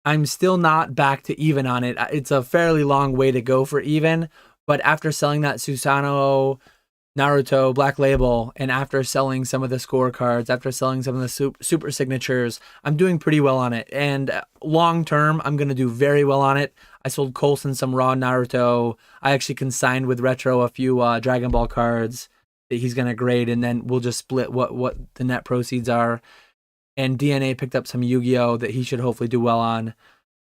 I'm still not back to even on it. It's a fairly long way to go for even, but after selling that Susanoo, Naruto, Black Label, and after selling some of the scorecards, after selling some of the super signatures, I'm doing pretty well on it. And long term, I'm going to do very well on it. I sold Coulson some raw Naruto. I actually consigned with Retro a few Dragon Ball cards that he's going to grade, and then we'll just split what the net proceeds are. And DNA picked up some Yu-Gi-Oh that he should hopefully do well on.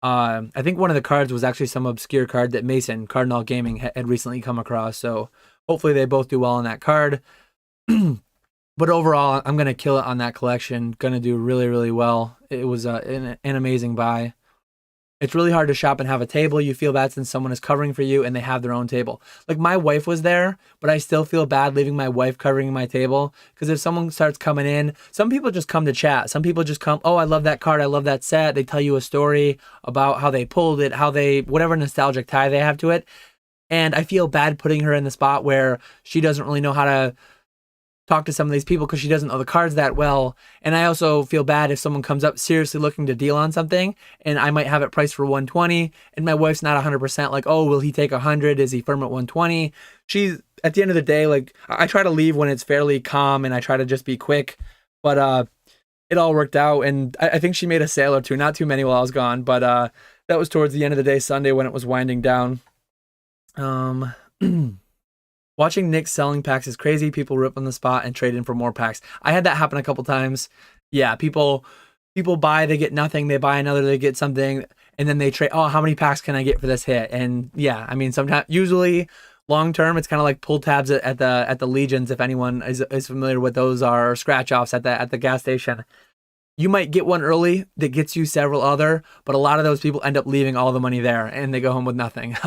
I think one of the cards was actually some obscure card that Mason, Cardinal Gaming, had recently come across. So hopefully they both do well on that card. But overall, I'm going to kill it on that collection. Going to do really, really well. It was an amazing buy. It's really hard to shop and have a table. You feel bad since someone is covering for you and they have their own table. Like my wife was there, but I still feel bad leaving my wife covering my table because if someone starts coming in, some people just come to chat. Some people just come, oh, I love that card. I love that set. They tell you a story about how they pulled it, how they, whatever nostalgic tie they have to it. And I feel bad putting her in the spot where she doesn't really know how to talk to some of these people because she doesn't know the cards that well. And I also feel bad if someone comes up seriously looking to deal on something and I might have it priced for 120 and my wife's not 100% like, oh, will he take 100? Is he firm at 120? She's at the end of the day, like I try to leave when it's fairly calm and I try to just be quick, but it all worked out. And I think she made a sale or two, not too many while I was gone, but that was towards the end of the day, Sunday when it was winding down. Watching Nick selling packs is crazy. People rip on the spot and trade in for more packs. I had that happen a couple times. Yeah, people buy, they get nothing. They buy another, they get something, and then they trade. Oh, how many packs can I get for this hit? And yeah, I mean, sometimes, usually, long term, it's kind of like pull tabs at the Legions. If anyone is familiar with those, are scratch offs at the gas station. You might get one early that gets you several other, but a lot of those people end up leaving all the money there and they go home with nothing.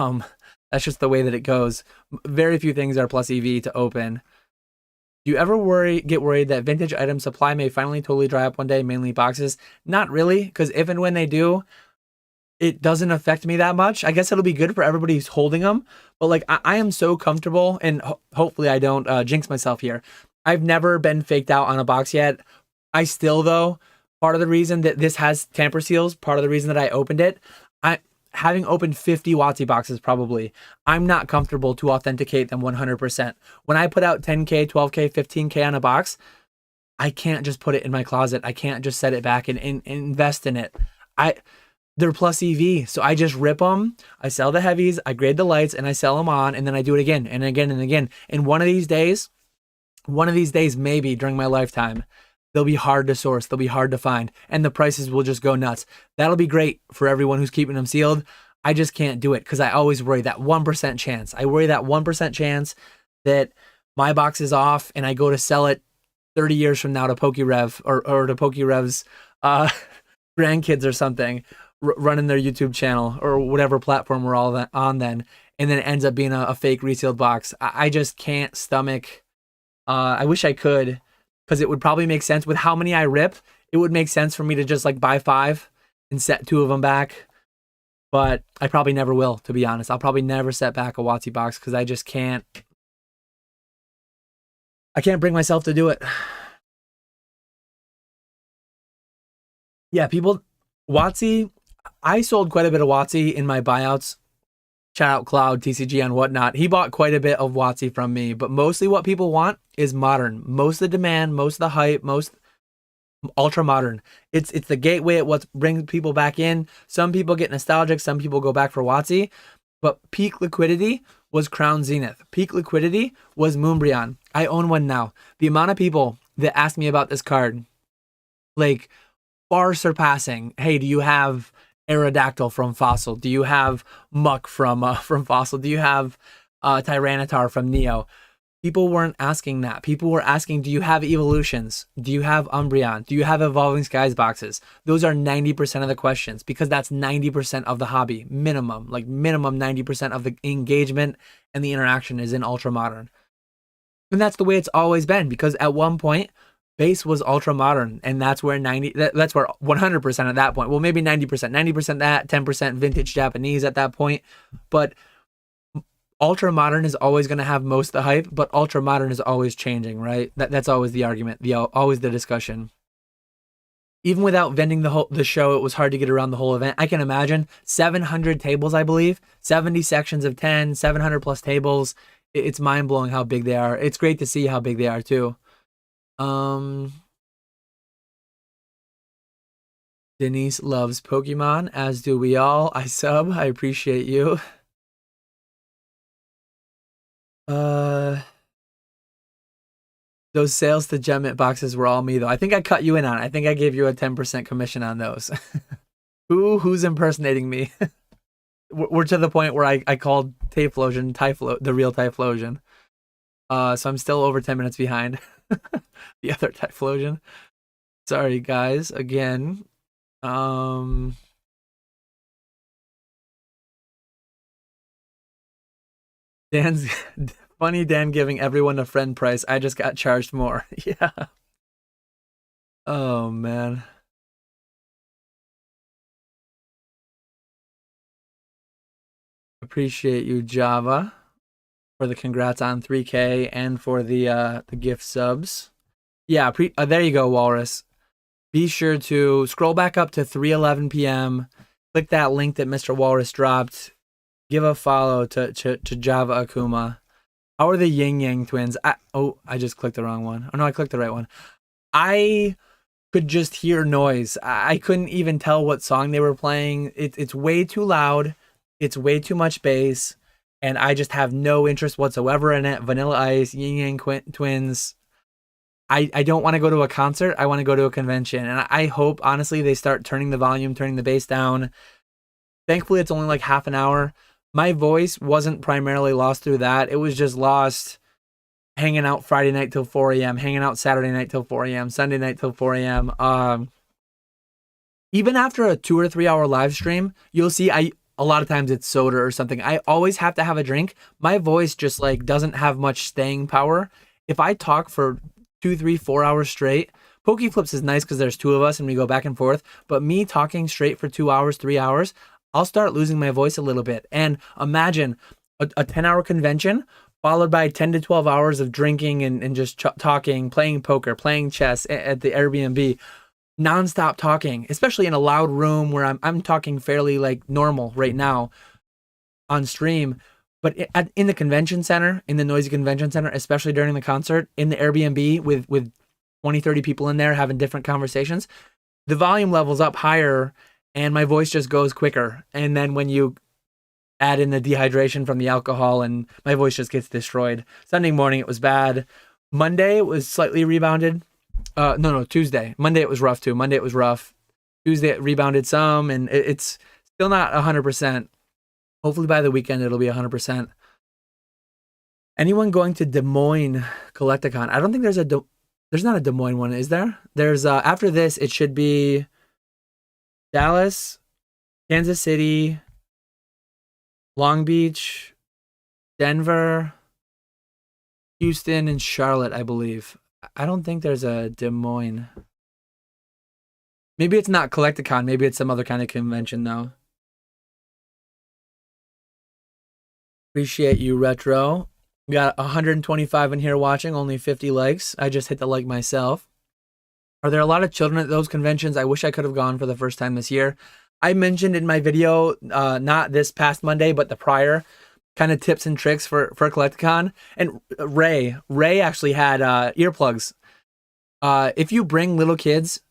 That's just the way that it goes. Very few things are plus EV to open. Do you ever get worried that vintage item supply may finally totally dry up one day, mainly boxes? Not really, because if and when they do, it doesn't affect me that much. I guess it'll be good for everybody who's holding them, but like I am so comfortable, and hopefully I don't jinx myself here. I've never been faked out on a box yet. I still, though, part of the reason that this has tamper seals, part of the reason that I opened it, having opened 50 WotC boxes probably, I'm not comfortable to authenticate them 100%. When I put out 10K, 12K, 15K on a box, I can't just put it in my closet. I can't just set it back and invest in it. They're plus EV, so I just rip them. I sell the heavies, I grade the lights, and I sell them on, and then I do it again and again and again. And one of these days, maybe during my lifetime, they'll be hard to source. They'll be hard to find. And the prices will just go nuts. That'll be great for everyone who's keeping them sealed. I just can't do it because I always worry that 1% chance. I worry that 1% chance that my box is off and I go to sell it 30 years from now to PokeRev or to PokeRev's grandkids or something running their YouTube channel or whatever platform we're all on then. And then it ends up being a fake resealed box. I just can't stomach. I wish I could, because it would probably make sense with how many I rip. It would make sense for me to just like buy 5 and set 2 of them back. But I probably never will, to be honest. I'll probably never set back a WotC box because I just can't. I can't bring myself to do it. Yeah, WotC, I sold quite a bit of WotC in my buyouts. Shout out Cloud, TCG, and whatnot. He bought quite a bit of WotC from me, but mostly what people want is modern. Most of the demand, most of the hype, most ultra modern. It's the gateway at what brings people back in. Some people get nostalgic, some people go back for WotC, but peak liquidity was Crown Zenith. Peak liquidity was Moonbryon. I own one now. The amount of people that ask me about this card, like far surpassing, hey, do you have Aerodactyl from Fossil? Do you have Muck from Fossil? Do you have Tyranitar from Neo? People weren't asking that. People were asking, do you have Evolutions? Do you have Umbreon? Do you have Evolving Skies boxes? Those are 90% of the questions because that's 90% of the hobby. Minimum 90% of the engagement and the interaction is in Ultra Modern. And that's the way it's always been because at one point, base was ultra modern, and that's where 100% at that point. Well, maybe 90% that, 10% vintage Japanese at that point. But ultra modern is always going to have most of the hype, but ultra modern is always changing, right? That's always the argument, always the discussion. Even without vending the show, it was hard to get around the whole event. I can imagine 700 tables, I believe, 70 sections of 10, 700 plus tables. It's mind blowing how big they are. It's great to see how big they are too. Denise loves Pokemon, as do we all. I appreciate you. Those sales to Gemmit boxes were all me though. I think I cut you in on it. I think I gave you a 10% commission on those. Who's impersonating me? We're to the point where I called Typhlosion the real Typhlosion. So I'm still over 10 minutes behind the other Typhlosion. Sorry guys, again. Dan's funny. Dan giving everyone a friend price. I just got charged more. Yeah. Oh man. Appreciate you, Java, for the congrats on 3K and for the gift subs. Yeah, there you go, Walrus. Be sure to scroll back up to 3:11 p.m. Click that link that Mr. Walrus dropped. Give a follow to Java Akuma. How are the Yin Yang twins? I just clicked the wrong one. Oh no, I clicked the right one. I could just hear noise. I couldn't even tell what song they were playing. It's way too loud. It's way too much bass, and I just have no interest whatsoever in it. Vanilla Ice, Yin Yang Twins. I don't want to go to a concert. I want to go to a convention, and I hope honestly they start turning the volume, turning the bass down. Thankfully, it's only like half an hour. My voice wasn't primarily lost through that. It was just lost hanging out Friday night till 4 a.m., hanging out Saturday night till 4 a.m., Sunday night till 4 a.m. Even after a 2 or 3 hour live stream, you'll see a lot of times it's soda or something. I always have to have a drink. My voice just like doesn't have much staying power. If I talk for 2, 3, 4 hours straight, Pokeflips is nice because there's two of us and we go back and forth. But me talking straight for 2 hours, 3 hours, I'll start losing my voice a little bit. And imagine a 10-hour convention followed by 10 to 12 hours of drinking and just talking, playing poker, playing chess at the Airbnb, nonstop talking, especially in a loud room where I'm talking fairly like normal right now on stream. But in the convention center, in the noisy convention center, especially during the concert, in the Airbnb with 20, 30 people in there having different conversations, the volume level's up higher and my voice just goes quicker. And then when you add in the dehydration from the alcohol and my voice just gets destroyed. Sunday morning, it was bad. Monday, it was slightly rebounded. No, Tuesday. Monday, it was rough too. Monday, it was rough. Tuesday, it rebounded some, and it's still not 100%. Hopefully by the weekend, it'll be 100%. Anyone going to Des Moines Collecticon? I don't think there's not a Des Moines one, is there? There's, after this, it should be Dallas, Kansas City, Long Beach, Denver, Houston, and Charlotte, I believe. I don't think there's a Des Moines. Maybe it's not Collecticon. Maybe it's some other kind of convention, though. Appreciate you, Retro. We got 125 in here watching, only 50 likes. I just hit the like myself. Are there a lot of children at those conventions? I wish I could have gone for the first time this year. I mentioned in my video, not this past Monday, but the prior, kind of tips and tricks for Collecticon. And Ray actually had earplugs. If you bring little kids,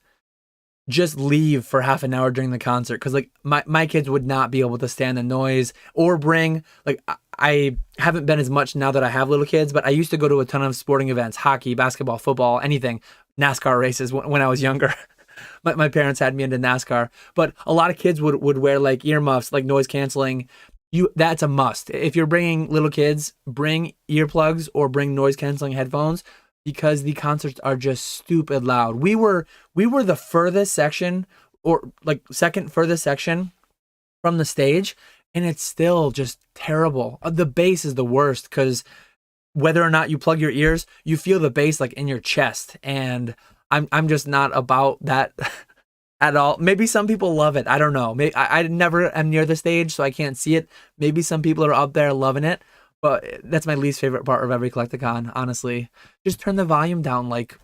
just leave for half an hour during the concert, because like my kids would not be able to stand the noise. Or bring, like, I haven't been as much now that I have little kids, but I used to go to a ton of sporting events, hockey, basketball, football, anything, NASCAR races when I was younger. My parents had me into NASCAR, but a lot of kids would wear like earmuffs, like noise canceling. That's a must. If you're bringing little kids, bring earplugs or bring noise canceling headphones, because the concerts are just stupid loud. We were the furthest section, or like second furthest section from the stage, and it's still just terrible. The bass is the worst, because whether or not you plug your ears, you feel the bass like in your chest, and I'm just not about that at all. Maybe some people love it. I don't know. Maybe, I never am near the stage, so I can't see it. Maybe some people are up there loving it, but that's my least favorite part of every Collecticon, honestly. Just turn the volume down like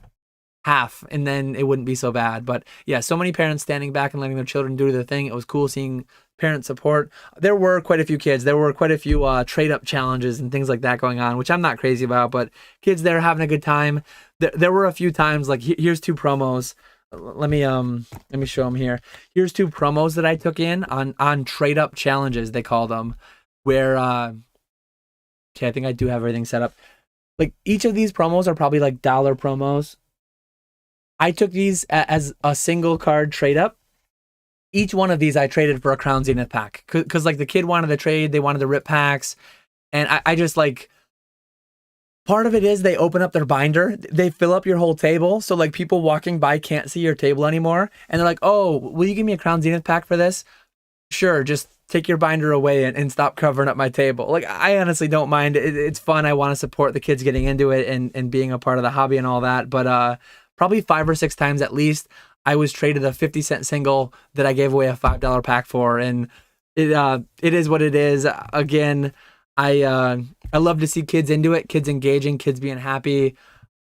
half, and then it wouldn't be so bad. But yeah, so many parents standing back and letting their children do their thing. It was cool seeing parent support. There were quite a few kids. There were quite a few trade-up challenges and things like that going on, which I'm not crazy about, but kids there having a good time. There were a few times, like, here's two promos. Let me show them here. Here's two promos that I took in on trade-up challenges, they call them, where, okay, I think I do have everything set up. Like, each of these promos are probably like dollar promos. I took these as a single card trade-up. Each one of these I traded for a Crown Zenith pack, because like the kid wanted the trade, they wanted the rip packs, and I just like, part of it is they open up their binder, they fill up your whole table, so like people walking by can't see your table anymore, and they're like, oh, will you give me a Crown Zenith pack for this? Sure, just take your binder away and stop covering up my table. Like, I honestly don't mind. It's fun. I want to support the kids getting into it and being a part of the hobby and all that. But probably 5 or 6 times at least, I was traded a 50-cent single that I gave away a $5 pack for. And it is what it is. Again, I love to see kids into it, kids engaging, kids being happy.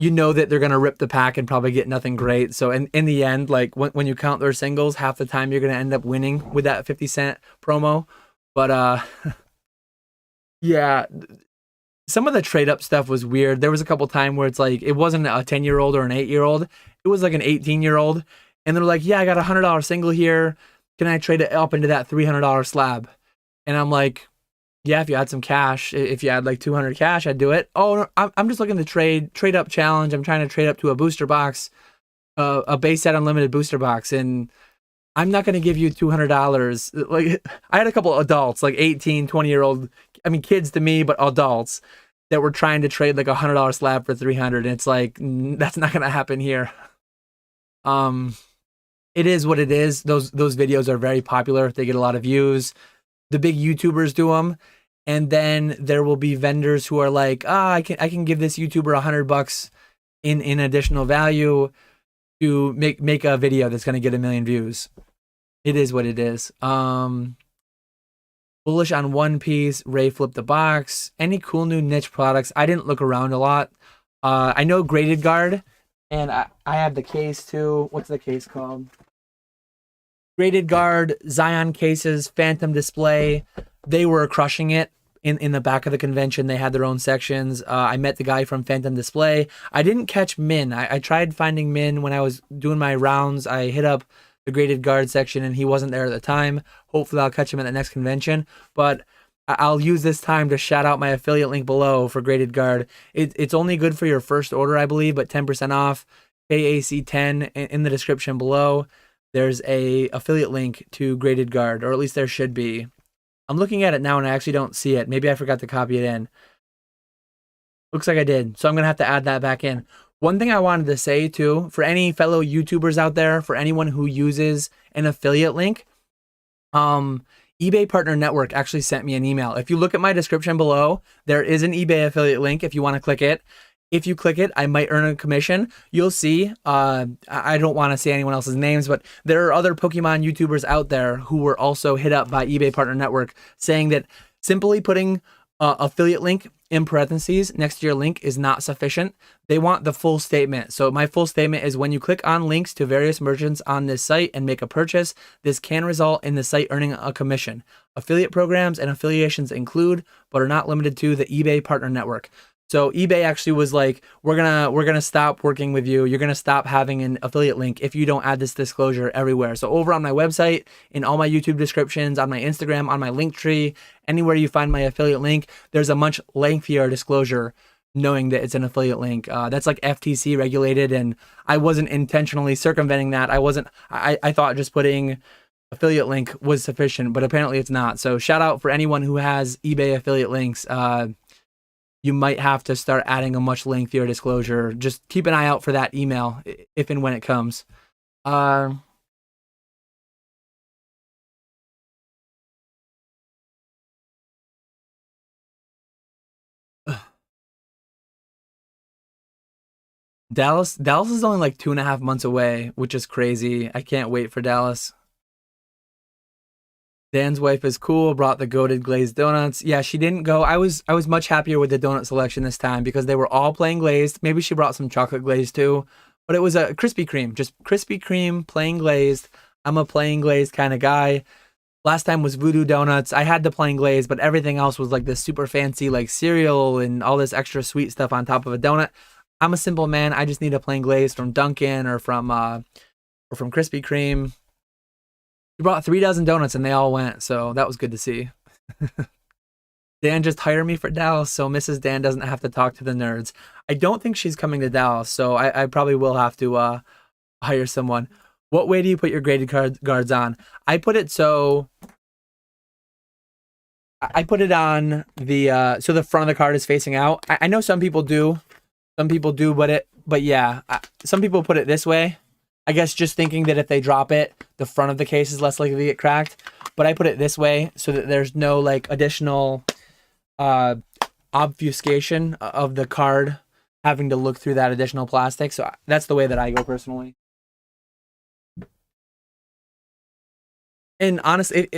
You know that they're going to rip the pack and probably get nothing great. So in the end, like when you count their singles, half the time you're going to end up winning with that 50-cent promo. But yeah, some of the trade up stuff was weird. There was a couple times where it's like, it wasn't a 10-year-old or an 8-year-old. It was like an 18-year-old. And they're like, yeah, I got a $100 single here. Can I trade it up into that $300 slab? And I'm like, yeah, if you had some cash, if you had like 200 cash, I'd do it. Oh, no, I'm just looking to trade up challenge. I'm trying to trade up to a booster box, a base set unlimited booster box, and I'm not going to give you $200. Like, I had a couple of adults, like 18, 20-year-old, I mean, kids to me, but adults that were trying to trade like a $100 slab for 300, and it's like, that's not going to happen here. It is what it is. Those videos are very popular. They get a lot of views. The big YouTubers do them, and then there will be vendors who are like, I can give this YouTuber $100 in additional value to make a video that's going to get 1 million views. It is what it is. Bullish on One Piece. Ray flipped the box. Any cool new niche products? I didn't look around a lot. I know Graded Guard, and I have the case too. What's the case called? Graded Guard, Zion cases, Phantom Display. They were crushing it in the back of the convention. They had their own sections. I met the guy from Phantom Display. I didn't catch Min. I tried finding Min when I was doing my rounds. I hit up the Graded Guard section and he wasn't there at the time. Hopefully I'll catch him at the next convention. But I'll use this time to shout out my affiliate link below for Graded Guard. It's only good for your first order, I believe, but 10% off. KAC10 in the description below. There's a affiliate link to Graded Guard, or at least there should be. I'm looking at it now and I actually don't see it. Maybe I forgot to copy it in. Looks like I did. So I'm going to have to add that back in. One thing I wanted to say too, for any fellow YouTubers out there, for anyone who uses an affiliate link, eBay Partner Network actually sent me an email. If you look at my description below, there is an eBay affiliate link if you want to click it. If you click it, I might earn a commission. You'll see, I don't want to say anyone else's names, but there are other Pokemon YouTubers out there who were also hit up by eBay Partner Network saying that simply putting affiliate link in parentheses next to your link is not sufficient. They want the full statement. So my full statement is when you click on links to various merchants on this site and make a purchase, this can result in the site earning a commission. Affiliate programs and affiliations include, but are not limited to, the eBay Partner Network. So eBay actually was like, we're gonna stop working with you. You're gonna stop having an affiliate link if you don't add this disclosure everywhere. So over on my website, in all my YouTube descriptions, on my Instagram, on my Linktree, anywhere you find my affiliate link, there's a much lengthier disclosure knowing that it's an affiliate link. That's like FTC regulated, and I wasn't intentionally circumventing that. I thought just putting affiliate link was sufficient, but apparently it's not. So shout out for anyone who has eBay affiliate links. You might have to start adding a much lengthier disclosure. Just keep an eye out for that email if and when it comes. Dallas is only like 2.5 months away, which is crazy. I can't wait for Dallas. Dan's wife is cool, brought the goated glazed donuts. Yeah, she didn't go. I was much happier with the donut selection this time because they were all plain glazed. Maybe she brought some chocolate glaze too, but it was a Krispy Kreme, just Krispy Kreme, plain glazed. I'm a plain glazed kind of guy. Last time was Voodoo Donuts. I had the plain glaze, but everything else was like this super fancy like cereal and all this extra sweet stuff on top of a donut. I'm a simple man. I just need a plain glaze from Dunkin' or from Krispy Kreme. He brought 3 dozen donuts and they all went, so that was good to see. Dan just hired me for Dallas, so Mrs. Dan doesn't have to talk to the nerds. I don't think she's coming to Dallas, so I probably will have to hire someone. What way do you put your graded guards on? I put it so I put it on the so the front of the card is facing out. I know some people do. Some people do, but yeah, some people put it this way. I guess just thinking that if they drop it, the front of the case is less likely to get cracked. but I put it this way so that there's no like additional uh obfuscation of the card having to look through that additional plastic. So that's the way that I go personally. And honestly,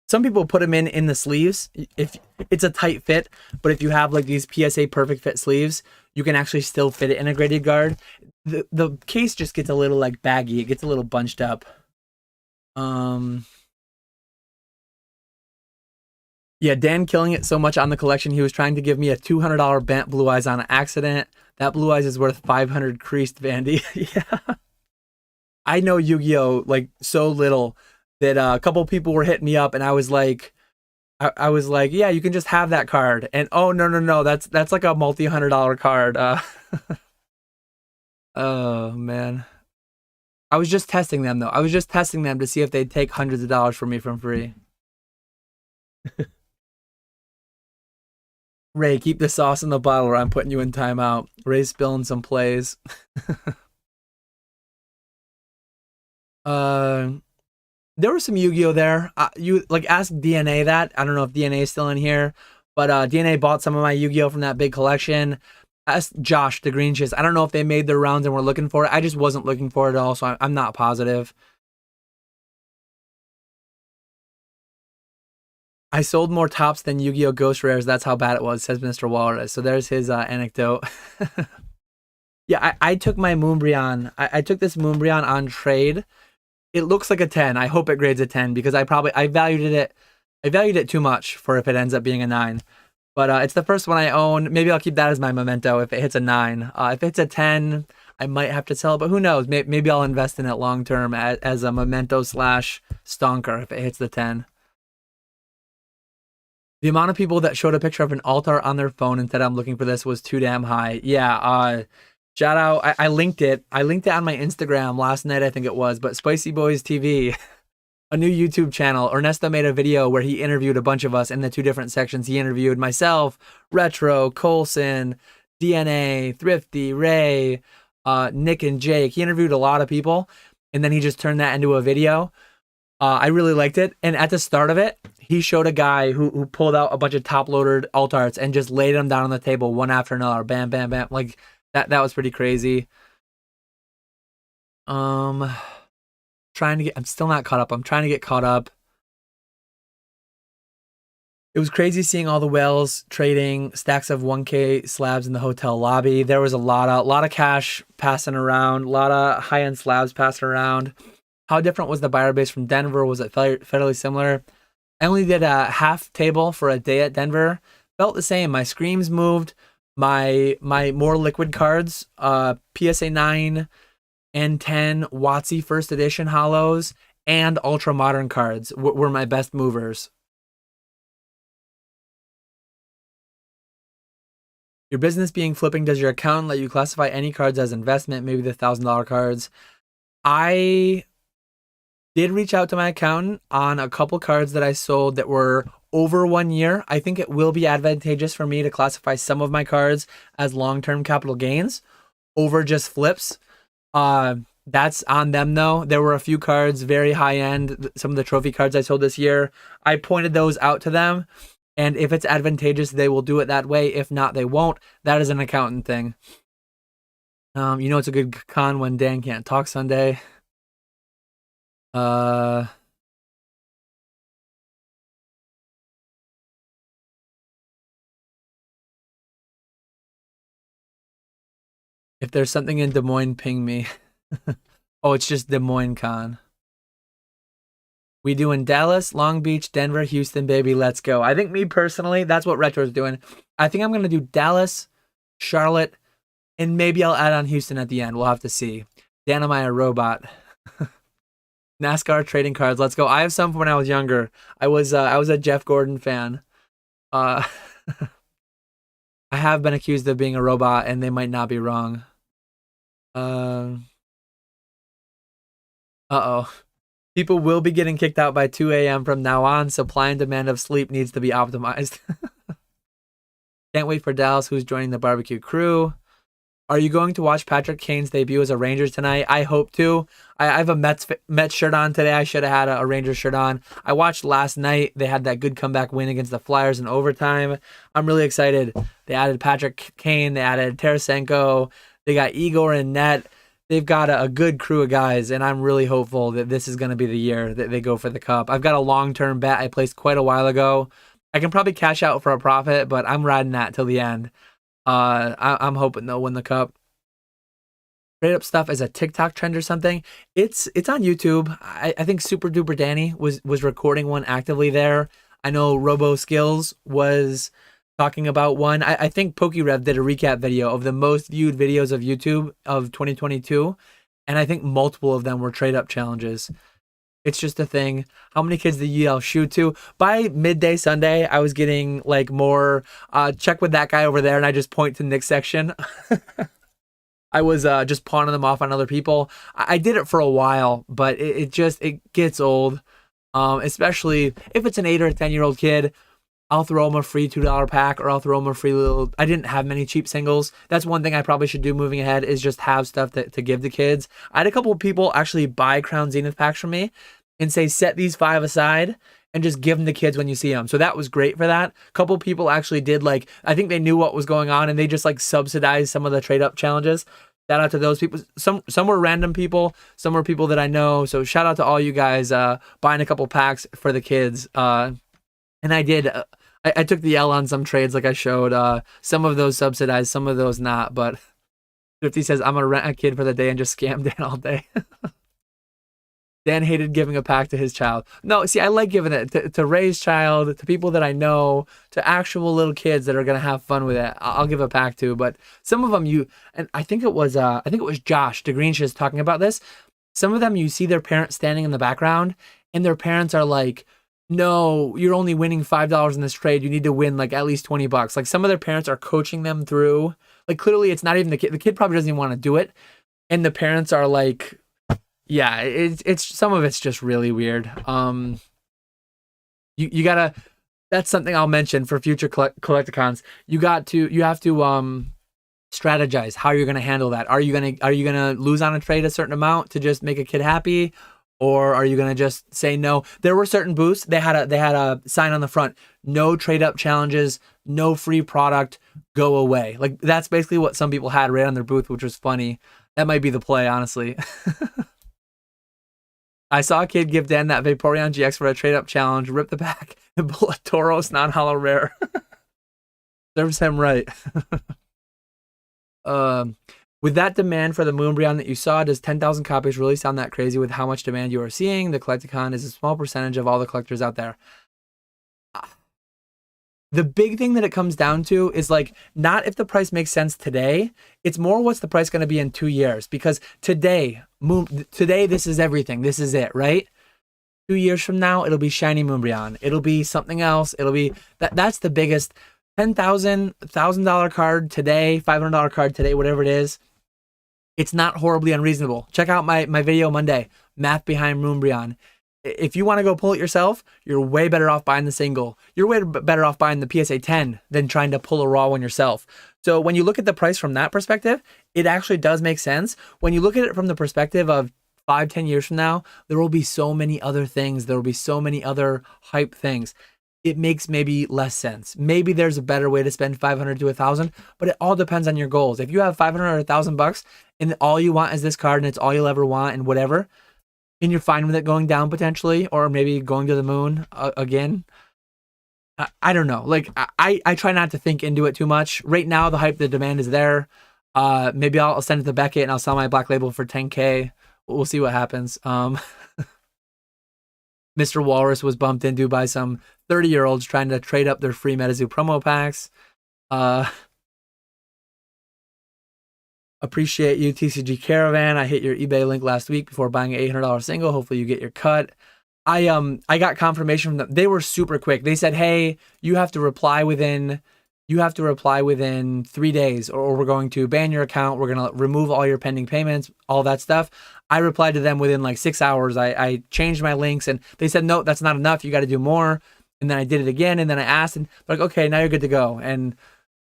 some people put them in the sleeves if it's a tight fit, but if you have like these PSA perfect fit sleeves, you can actually still fit it in a graded guard. The case just gets a little like baggy, it gets a little bunched up. Yeah, Dan killing it so much on the collection, he was trying to give me a $200 bent Blue Eyes on accident. That Blue Eyes is worth 500 creased, Vandy. Yeah. I know Yu-Gi-Oh! Like so little that a couple people were hitting me up and I was like, I was like, yeah, you can just have that card. And oh no, that's like a multi-$100 card. Oh man. I was just testing them though. I was just testing them to see if they'd take hundreds of dollars from me from free. Ray, keep the sauce in the bottle or I'm putting you in timeout. Ray's spilling some plays. There was some Yu-Gi-Oh there. You like ask DNA that. I don't know if DNA is still in here, but DNA bought some of my Yu-Gi-Oh from that big collection. Ask Josh the Green Chase. I don't know if they made their rounds and were looking for it. I just wasn't looking for it at all, so I'm not positive. I sold more tops than Yu-Gi-Oh Ghost Rares. That's how bad it was, says Mr. Walrus. So there's his anecdote. Yeah, I took my Moonbryon. I took this Moonbryon on trade. It looks like a 10. I hope it grades a 10 because I valued it too much for if it ends up being a 9. But it's the first one I own. Maybe I'll keep that as my memento if it hits a 9. If it's a 10, I might have to sell it, but who knows? Maybe I'll invest in it long term as a memento slash stonker if it hits the 10. The amount of people that showed a picture of an altar on their phone and said I'm looking for this was too damn high. Yeah, shout out. I linked it. I linked it on my Instagram last night, I think it was, but Spicy Boys TV, a new YouTube channel. Ernesto made a video where he interviewed a bunch of us in the 2 different sections. He interviewed myself, Retro, Colson, DNA, Thrifty, Ray, Nick and Jake. He interviewed a lot of people, and then he just turned that into a video. I really liked it. And at the start of it, he showed a guy who pulled out a bunch of top-loaded alt arts and just laid them down on the table one after another. Bam, bam, bam. Like, that was pretty crazy. I'm still not caught up. I'm trying to get caught up. It was crazy seeing all the whales trading stacks of 1K slabs in the hotel lobby. There was a lot of cash passing around, a lot of high-end slabs passing around. How different was the buyer base from Denver? Was it fairly similar? I only did a half table for a day at Denver. Felt the same. My screams moved. My more liquid cards, PSA 9 and 10 WotC first edition holos and ultra modern cards were my best movers. Your business being flipping, does your accountant let you classify any cards as investment, maybe the $1,000 cards? I did reach out to my accountant on a couple cards that I sold that were over 1 year. I think it will be advantageous for me to classify some of my cards as long-term capital gains over just flips. That's on them though. There were a few cards, very high-end, some of the trophy cards I sold this year. I pointed those out to them, and if it's advantageous, they will do it that way. If not, they won't. That is an accountant thing. It's a good con when Dan can't talk Sunday. If there's something in Des Moines, ping me. Oh, it's just Des Moines Con. We doing Dallas, Long Beach, Denver, Houston, baby. Let's go. I think me personally, that's what Retro's doing. I think I'm going to do Dallas, Charlotte, and maybe I'll add on Houston at the end. We'll have to see. Dan, am I a robot? NASCAR trading cards. Let's go. I have some from when I was younger. I was a Jeff Gordon fan. I have been accused of being a robot, and they might not be wrong. Uh-oh. People will be getting kicked out by 2 a.m. from now on. Supply and demand of sleep needs to be optimized. Can't wait for Dallas, who's joining the barbecue crew. Are you going to watch Patrick Kane's debut as a Rangers tonight? I hope to. I have a Mets shirt on today. I should have had a Rangers shirt on. I watched last night. They had that good comeback win against the Flyers in overtime. I'm really excited. They added Patrick Kane. They added Tarasenko. They got Igor in net. They've got a good crew of guys, and I'm really hopeful that this is going to be the year that they go for the cup. I've got a long-term bet I placed quite a while ago. I can probably cash out for a profit, but I'm riding that till the end. I'm hoping they'll win the cup. Straight up stuff as a TikTok trend or something. It's on YouTube. I think Super Duper Danny was recording one actively there. I know Robo Skills was talking about one. I think PokeRev did a recap video of the most viewed videos of YouTube of 2022, and I think multiple of them were trade up challenges. It's just a thing. How many kids did you yell shoot to? By midday Sunday, I was getting like more check with that guy over there, and I just point to Nick's section. I was just pawning them off on other people. I did it for a while, but it gets old, especially if it's an 8 or a 10-year-old kid. I'll throw them a free $2 pack, or I'll throw them a free little... I didn't have many cheap singles. That's one thing I probably should do moving ahead, is just have stuff to give the kids. I had a couple of people actually buy Crown Zenith packs from me and say, set these 5 aside and just give them to kids when you see them. So that was great for that. A couple of people actually did, like, I think they knew what was going on, and they just like subsidized some of the trade up challenges. Shout out to those people. Some were random people, some were people that I know. So shout out to all you guys buying a couple packs for the kids. And I did... I took the L on some trades, like I showed. Some of those subsidized, some of those not. But 50 says, I'm going to rent a kid for the day and just scam Dan all day. Dan hated giving a pack to his child. No, see, I like giving it to Ray's child, to people that I know, to actual little kids that are going to have fun with it. I'll give a pack to. But some of them and I think it was Josh DeGreenshiz talking about this. Some of them, you see their parents standing in the background, and their parents are like, no, you're only winning $5 in this trade. You need to win like at least $20. Like, some of their parents are coaching them through. Like, clearly it's not even the kid. The kid probably doesn't even want to do it. And the parents are like, yeah, it's some of it's just really weird. You gotta, that's something I'll mention for future collecticons. You have to strategize how you're gonna handle that. Are you gonna lose on a trade a certain amount to just make a kid happy? Or are you going to just say no? There were certain booths. They had a sign on the front: no trade up challenges, no free product, go away. Like, that's basically what some people had right on their booth, which was funny. That might be the play, honestly. I saw a kid give Dan that Vaporeon GX for a trade up challenge, rip the pack, and pull a Tauros non-hollow rare. Serves him right. With that demand for the Moonbreon that you saw, does 10,000 copies really sound that crazy with how much demand you are seeing? The Collecticon is a small percentage of all the collectors out there. The big thing that it comes down to is, like, not if the price makes sense today. It's more what's the price going to be in 2 years. Because today, this is everything. This is it, right? 2 years from now, it'll be shiny Moonbreon. It'll be something else. It'll be... That's the biggest... $10,000 card today, $500 card today, whatever it is. It's not horribly unreasonable. Check out my video Monday, math behind Moonbreon. If you want to go pull it yourself, you're way better off buying the single. You're way better off buying the PSA 10 than trying to pull a raw one yourself. So when you look at the price from that perspective, it actually does make sense. When you look at it from the perspective of 5-10 years from now, there will be so many other things. There will be so many other hype things. It makes maybe less sense. Maybe there's a better way to spend $500 to $1,000, but it all depends on your goals. If you have $500 or $1,000 and all you want is this card and it's all you'll ever want and whatever, and you're fine with it going down potentially, or maybe going to the moon again, I don't know. Like, I try not to think into it too much. Right now, the hype, the demand is there. Maybe I'll send it to Beckett and I'll sell my Black Label for $10K. We'll see what happens. Mr. Walrus was bumped into by some 30-year-olds trying to trade up their free MetaZoo promo packs. Appreciate you, TCG Caravan. I hit your eBay link last week before buying an $800 single. Hopefully you get your cut. I got confirmation from them. They were super quick. They said, hey, you have to reply within 3 days, or we're going to ban your account. We're going to remove all your pending payments, all that stuff. I replied to them within like 6 hours. I changed my links, and they said, no, that's not enough. You got to do more. And then I did it again. And then I asked, and they're like, okay, now you're good to go. And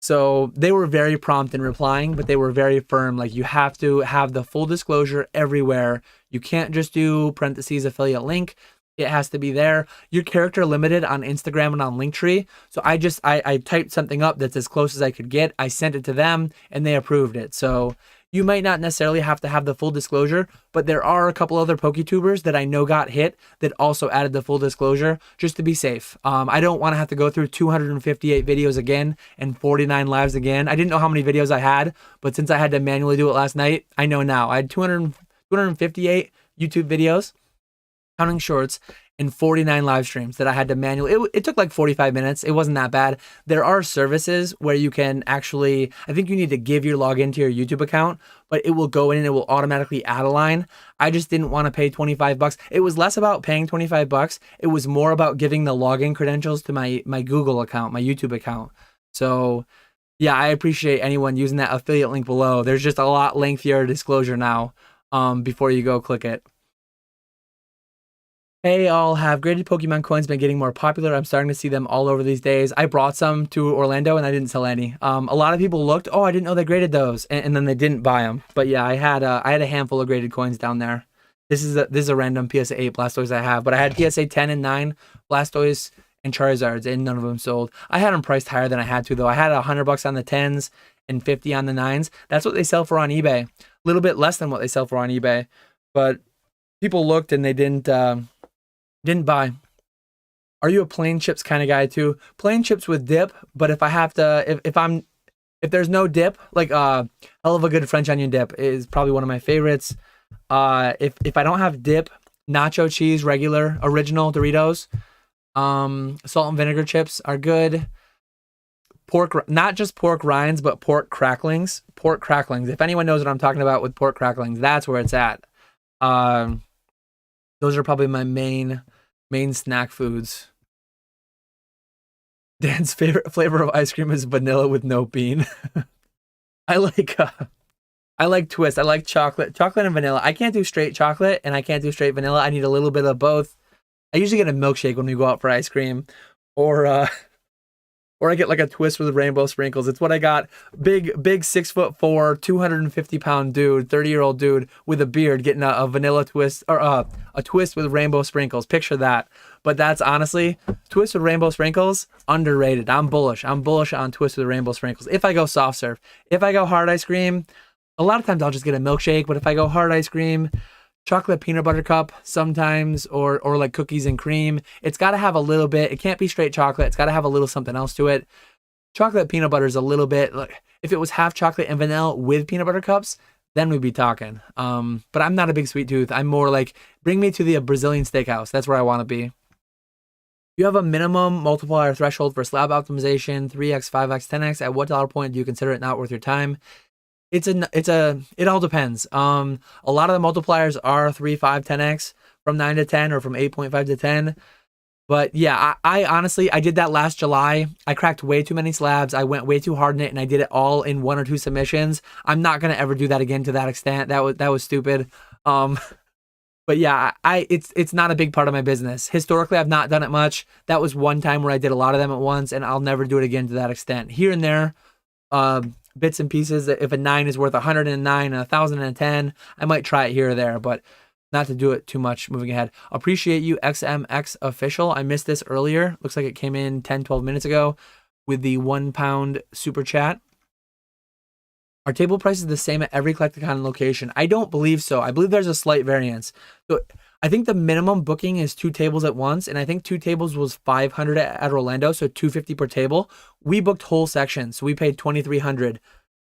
So they were very prompt in replying, but they were very firm. Like, you have to have the full disclosure everywhere. You can't just do parentheses affiliate link. It has to be there. Your character limited on Instagram and on Linktree. So I typed something up that's as close as I could get. I sent it to them and they approved it. So you might not necessarily have to have the full disclosure, but there are a couple other PokeTubers that I know got hit that also added the full disclosure just to be safe. I don't want to have to go through 258 videos again and 49 lives again. I didn't know how many videos I had, but since I had to manually do it last night, I know now. I had 258 YouTube videos, counting shorts, and 49 live streams that I had to manually. It took like 45 minutes. It wasn't that bad. There are services where you can actually, I think you need to give your login to your YouTube account, but it will go in and it will automatically add a line. I just didn't want to pay 25 bucks. It was less about paying 25 bucks. It was more about giving the login credentials to my Google account, my YouTube account. So yeah, I appreciate anyone using that affiliate link below. There's just a lot lengthier disclosure now before you go click it. Hey, all, have graded Pokemon coins been getting more popular? I'm starting to see them all over these days. I brought some to Orlando and I didn't sell any. A lot of people looked, oh, I didn't know they graded those, and then they didn't buy them. But yeah, I had a handful of graded coins down there. This is a random PSA 8 Blastoise I have, but I had PSA 10 and 9 Blastoise and Charizards, and none of them sold. I had them priced higher than I had to, though. I had $100 on the 10s and 50 on the 9s. That's what they sell for on eBay. A little bit less than what they sell for on eBay, but people looked and they didn't buy. Are you a plain chips kind of guy too? Plain chips with dip, but if I have to, if there's no dip, like hell of a good French onion dip is probably one of my favorites. If I don't have dip, nacho cheese, regular, original Doritos, salt and vinegar chips are good. Pork, not just pork rinds, but pork cracklings. Pork cracklings. If anyone knows what I'm talking about with pork cracklings, that's where it's at. Those are probably my main snack foods. Dan's favorite flavor of ice cream is vanilla with no bean. I like twist. I like chocolate and vanilla. I can't do straight chocolate and I can't do straight vanilla. I need a little bit of both. I usually get a milkshake when we go out for ice cream, or I get like a twist with rainbow sprinkles. It's what I got. Big 6'4", 250-pound dude, 30-year-old dude with a beard getting a vanilla twist, or a twist with rainbow sprinkles. Picture that. But that's honestly, twist with rainbow sprinkles, underrated. I'm bullish. I'm bullish on twist with rainbow sprinkles. If I go soft serve, if I go hard ice cream, a lot of times I'll just get a milkshake. But if I go hard ice cream, chocolate peanut butter cup sometimes, or like cookies and cream. It's got to have a little bit. It can't be straight chocolate. It's got to have a little something else to it. Chocolate peanut butter is a little bit, like, if it was half chocolate and vanilla with peanut butter cups, then we'd be talking. But I'm not a big sweet tooth. I'm more like, bring me to the Brazilian steakhouse. That's where I want to be. You have a minimum multiplier threshold for slab optimization, 3x, 5x, 10x. At what dollar point do you consider it not worth your time? It all depends. A lot of the multipliers are 3, 5, 10x from 9 to 10 or from 8.5 to 10. But yeah, I honestly, I did that last July. I cracked way too many slabs. I went way too hard in it and I did it all in 1 or 2 submissions. I'm not going to ever do that again to that extent. That was stupid. But yeah, it's not a big part of my business. Historically, I've not done it much. That was one time where I did a lot of them at once, and I'll never do it again to that extent. Here and there, bits and pieces. If a 9 is worth 109 and 1,010, I might try it here or there, but not to do it too much moving ahead. Appreciate you, XMX Official. I missed this earlier. Looks like it came in 10, 12 minutes ago with the £1 super chat. Are table prices the same at every Collecticon location? I don't believe so. I believe there's a slight variance. So I think the minimum booking is 2 tables at once, and I think 2 tables was $500 at Orlando, so $250 per table. We booked whole sections, so we paid $2,300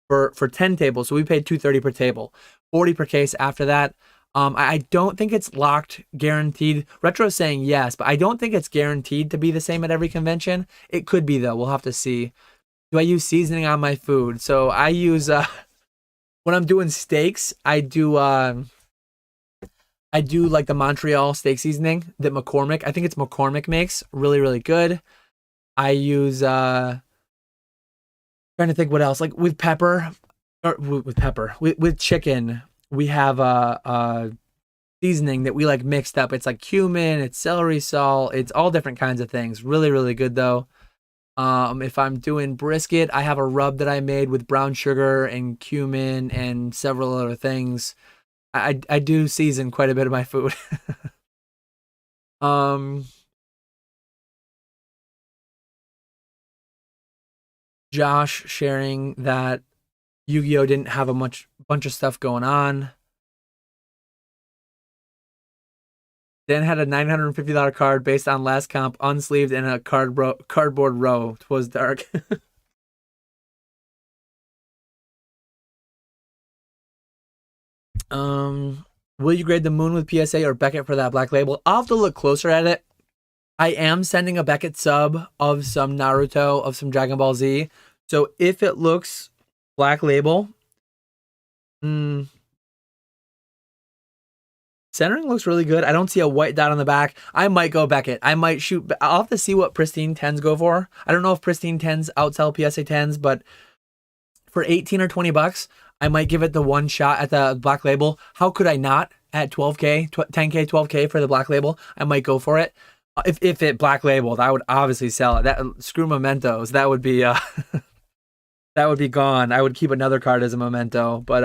for 10 tables, so we paid $230 per table, $40 per case after that. I don't think it's locked, guaranteed. Retro is saying yes, but I don't think it's guaranteed to be the same at every convention. It could be, though. We'll have to see. Do I use seasoning on my food? So I use, when I'm doing steaks, I do like the Montreal steak seasoning that McCormick, I think it's McCormick makes, really, really good. I use, trying to think what else, like with pepper, or with chicken, we have a seasoning that we like mixed up. It's like cumin, it's celery salt, it's all different kinds of things. Really, really good though. If I'm doing brisket, I have a rub that I made with brown sugar and cumin and several other things. I do season quite a bit of my food. um, Josh sharing that Yu-Gi-Oh didn't have a bunch of stuff going on. Dan had a $950 card based on last comp, unsleeved in a cardboard row. Twas dark. Will you grade the Moon with PSA or Beckett for that black label? I'll have to look closer at it. I am sending a Beckett sub of some Naruto, of some Dragon Ball Z. So if it looks black label, centering looks really good. I don't see a white dot on the back. I might go Beckett. I might shoot. I'll have to see what pristine 10s go for. I don't know if pristine 10s outsell PSA 10s, but for 18 or 20 bucks, I might give it the one shot at the black label. How could I not at 12K, 10K, 12K for the black label? I might go for it. If it black labeled, I would obviously sell it. That screw mementos. That would be that would be gone. I would keep another card as a memento, but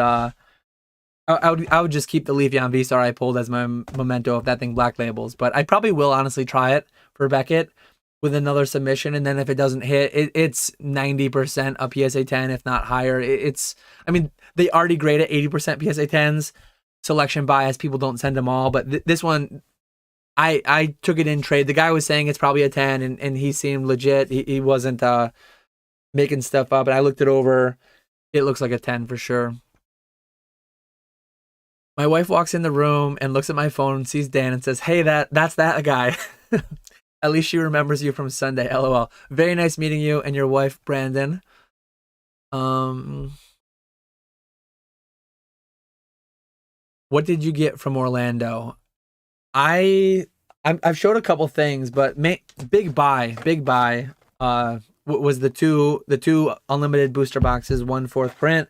I would just keep the Leafeon V-Star I pulled as my memento if that thing black labels. But I probably will honestly try it for Beckett with another submission, and then if it doesn't hit, it's 90% a PSA 10, if not higher. I mean, they already grade it 80% PSA 10s. Selection bias, people don't send them all, but this one, I took it in trade. The guy was saying it's probably a 10, and he seemed legit. He wasn't making stuff up, and I looked it over. It looks like a 10 for sure. My wife walks in the room and looks at my phone and sees Dan and says, "Hey, that's that guy." At least she remembers you from Sunday. LOL. Very nice meeting you and your wife, Brandon. What did you get from Orlando? I've showed a couple things, but big buy was the two unlimited booster boxes, 1/4 print,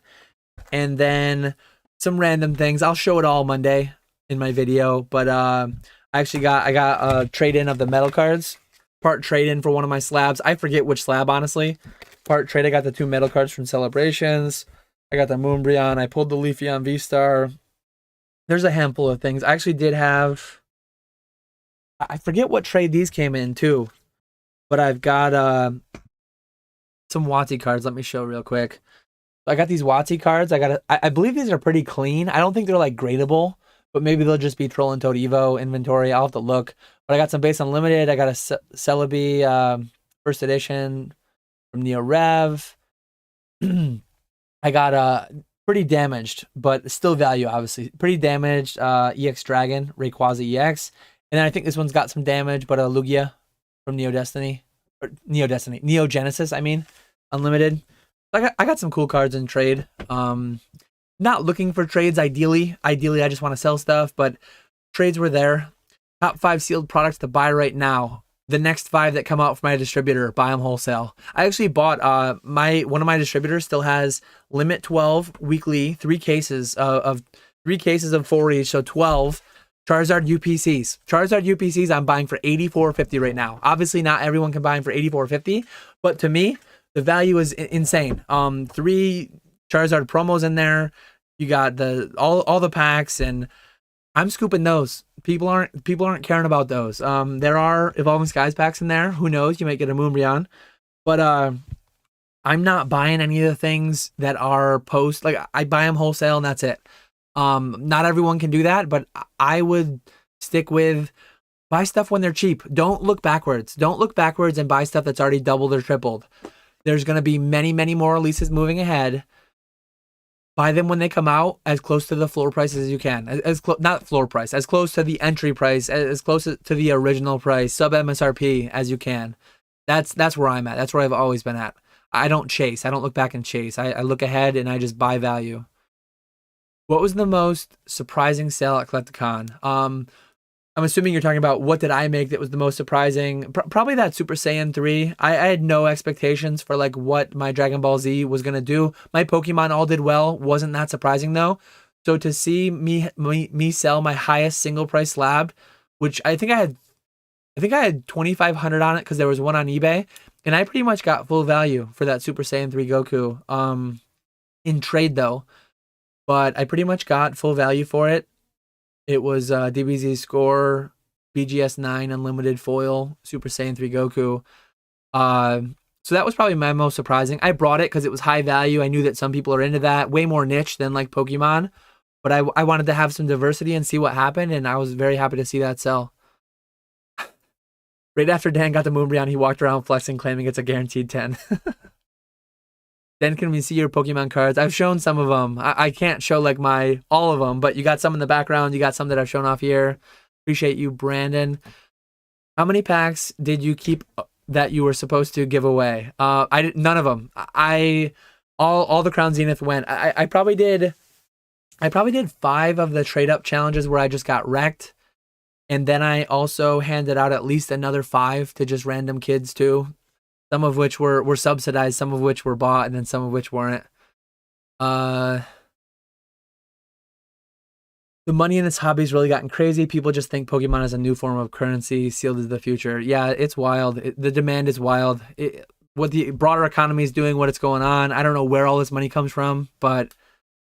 and then some random things. I'll show it all Monday in my video, but I got a trade in of the metal cards, part trade in for one of my slabs. I forget which slab, honestly. Part trade. I got the 2 metal cards from Celebrations. I got the Moonbreon. I pulled the Leafeon V-Star. There's a handful of things. I actually did have. I forget what trade these came in too, but I've got some WotC cards. Let me show real quick. I got these WotC cards. I believe these are pretty clean. I don't think they're like gradable, but maybe they'll just be Troll and Toad Evo inventory. I'll have to look. But I got some base unlimited. I got a Celebi first edition from Neo Rev. I got pretty damaged, but still value, obviously. Pretty damaged EX Dragon, Rayquaza EX. And then I think this one's got some damage, but a Lugia from Neo Genesis, I mean, unlimited. I got some cool cards in trade. Not looking for trades ideally. Ideally, I just want to sell stuff, but trades were there. Top 5 sealed products to buy right now. The next 5 that come out from my distributor, buy them wholesale. I actually bought one of my distributors still has limit 12 weekly, 3 cases of 4 each, so 12 Charizard UPCs. Charizard UPCs I'm buying for $84.50 right now. Obviously, not everyone can buy them for $84.50, but to me, the value is insane. 3 Charizard promos in there. You got all the packs, and I'm scooping those. People aren't caring about those. There are Evolving Skies packs in there. Who knows? You might get a Moonbreon, but I'm not buying any of the things that are post. Like I buy them wholesale, and that's it. Not everyone can do that, but I would stick with buy stuff when they're cheap. Don't look backwards. Don't look backwards and buy stuff that's already doubled or tripled. There's going to be many, many more releases moving ahead. Buy them when they come out, as close to the floor price as you can. Not floor price, as close to the entry price, as close to the original price, sub MSRP as you can. That's where I'm at. That's where I've always been at. I don't chase. I don't look back and chase. I look ahead and I just buy value. What was the most surprising sale at Collecticon? I'm assuming you're talking about what did I make that was the most surprising. Probably that Super Saiyan 3. I had no expectations for like what my Dragon Ball Z was going to do. My Pokemon all did well. Wasn't that surprising though. So to see me sell my highest single price slab, which I think I had 2,500 on it because there was one on eBay, And I pretty much got full value for that Super Saiyan 3 Goku. In trade though, but I pretty much got full value for it. It was DBZ score, BGS 9 unlimited foil, Super Saiyan 3 Goku. Uh, so that was probably my most surprising. I brought it because it was high value. I knew that some people are into that, way more niche than like Pokemon. But I wanted to have some diversity and see what happened, and I was very happy to see that sell. Right after Dan got the Moonbreon, he walked around flexing, claiming it's a guaranteed 10. Then can we see your Pokemon cards? I've shown some of them. I can't show like all of them, but you got some in the background. You got some that I've shown off here. Appreciate you, Brandon. How many packs did you keep that you were supposed to give away? I did none of them. All the Crown Zenith went. I probably did 5 of the trade up challenges where I just got wrecked. And then I also handed out at least another 5 to just random kids too. Some of which were subsidized, some of which were bought, and then some of which weren't. The money in this hobby's really gotten crazy. People just think Pokemon is a new form of currency sealed as the future. Yeah, it's wild. The demand is wild. What the broader economy is doing, what it's going on. I don't know where all this money comes from, but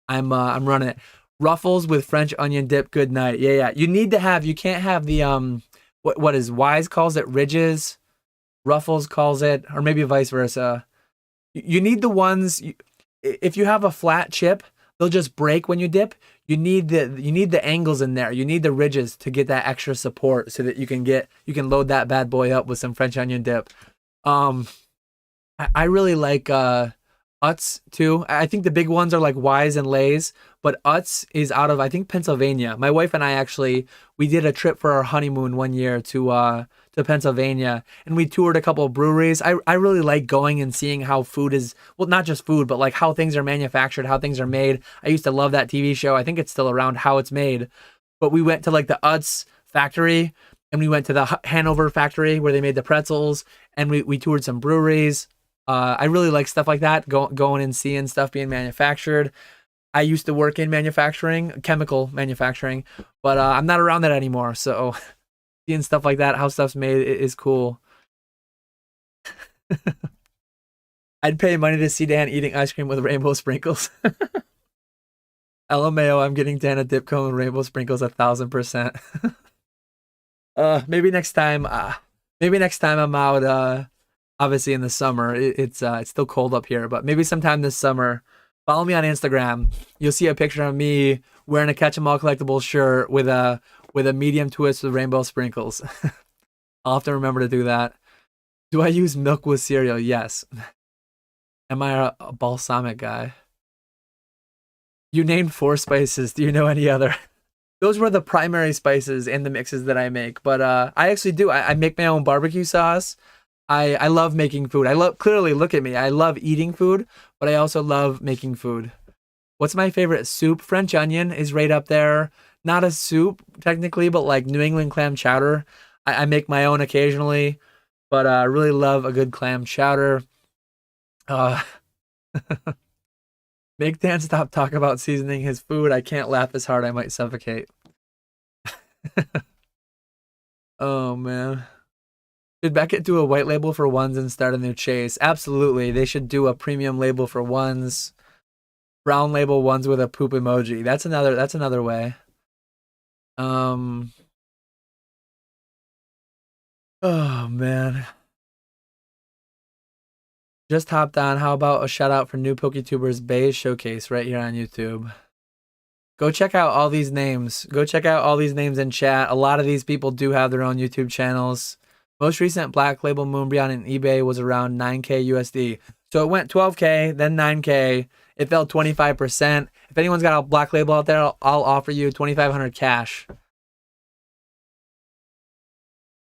I'm running it. Ruffles with French onion dip. Good night. Yeah. You need to have. You can't have the what is Wise calls it ridges. Ruffles calls it, or maybe vice versa. You need the ones. If you have a flat chip, they'll just break when you dip. You need the angles in there. You need the ridges to get that extra support so that you can load that bad boy up with some French onion dip. I really like Utz too. I think the big ones are like Wise and Lay's, but Utz is out of I think Pennsylvania. My wife and I we did a trip for our honeymoon one year to Pennsylvania, and we toured a couple of breweries. I really like going and seeing how food is, well, not just food, but like how things are manufactured, how things are made. I used to love that TV show. I think it's still around, How It's Made. But we went to like the Utz factory, and we went to the Hanover factory where they made the pretzels, and we toured some breweries. I really like stuff like that, going and seeing stuff being manufactured. I used to work in manufacturing, chemical manufacturing, but I'm not around that anymore. So seeing stuff like that, how stuff's made, is cool. I'd pay money to see Dan eating ice cream with rainbow sprinkles. LMAO, I'm getting Dan a dip cone with rainbow sprinkles 1,000%. Maybe next time. Maybe next time I'm out. Obviously in the summer, it's still cold up here, but maybe sometime this summer, follow me on Instagram. You'll see a picture of me wearing a Ketchup All Collectibles shirt with a medium twist with rainbow sprinkles. I'll have to remember to do that. Do I use milk with cereal? Yes. Am I a balsamic guy? You named 4 spices. Do you know any other? Those were the primary spices in the mixes that I make, but I actually do. I make my own barbecue sauce. I love making food. Clearly, look at me. I love eating food, but I also love making food. What's my favorite soup? French onion is right up there. Not a soup technically, but like New England clam chowder. I make my own occasionally, but I really love a good clam chowder. Make Dan stop talking about seasoning his food. I can't laugh as hard. I might suffocate. Oh man. Should Beckett do a white label for ones and start a new chase? Absolutely. They should do a premium label for ones. Brown label ones with a poop emoji. That's another way. Oh man. Just hopped on. How about a shout out for new PokeTubers Bay's showcase right here on YouTube? Go check out all these names. Go check out all these names in chat. A lot of these people do have their own YouTube channels. Most recent Black Label Moonbreon in eBay was around 9K USD. So it went 12K, then 9K. It fell 25%. If anyone's got a Black Label out there, I'll offer you 2,500 cash.